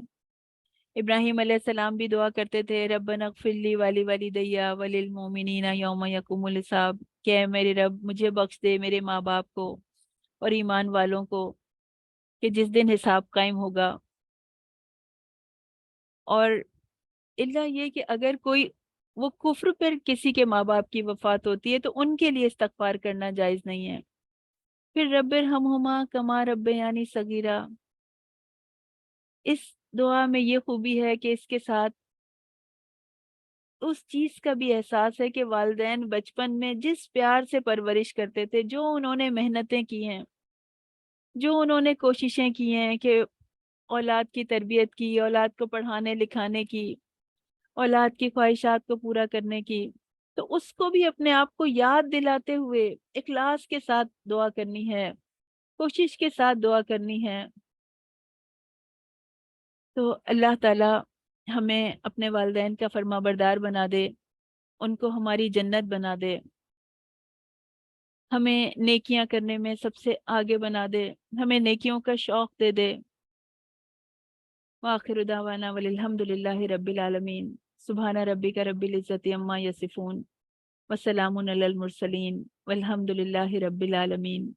ابراہیم علیہ السلام بھی دعا کرتے تھے ربنا اغفر لی ولوالدی وللمؤمنین یوم یقوم الحساب، کہ اے میرے رب مجھے بخش دے، میرے ماں باپ کو اور ایمان والوں کو، کہ جس دن حساب قائم ہوگا۔ اور اللہ یہ کہ اگر کوئی وہ کفر پر کسی کے ماں باپ کی وفات ہوتی ہے تو ان کے لیے استغفار کرنا جائز نہیں ہے۔ پھر رب ارحمہما کما ربیانی صغیرا، اس دعا میں یہ خوبی ہے کہ اس کے ساتھ اس چیز کا بھی احساس ہے کہ والدین بچپن میں جس پیار سے پرورش کرتے تھے، جو انہوں نے محنتیں کی ہیں، جو انہوں نے کوششیں کی ہیں کہ اولاد کی تربیت کی، اولاد کو پڑھانے لکھانے کی، اولاد کی خواہشات کو پورا کرنے کی، تو اس کو بھی اپنے آپ کو یاد دلاتے ہوئے اخلاص کے ساتھ دعا کرنی ہے، کوشش کے ساتھ دعا کرنی ہے۔ تو اللہ تعالی ہمیں اپنے والدین کا فرما بردار بنا دے، ان کو ہماری جنت بنا دے۔ ہمیں نیکیاں کرنے میں سب سے آگے بنا دے، ہمیں نیکیوں کا شوق دے دے۔ وآخر دعوانا والحمد للہ رب العالمین۔ سبحان ربک رب العزت عما یصفون وسلام علی المرسلین والحمد للہ رب العالمین۔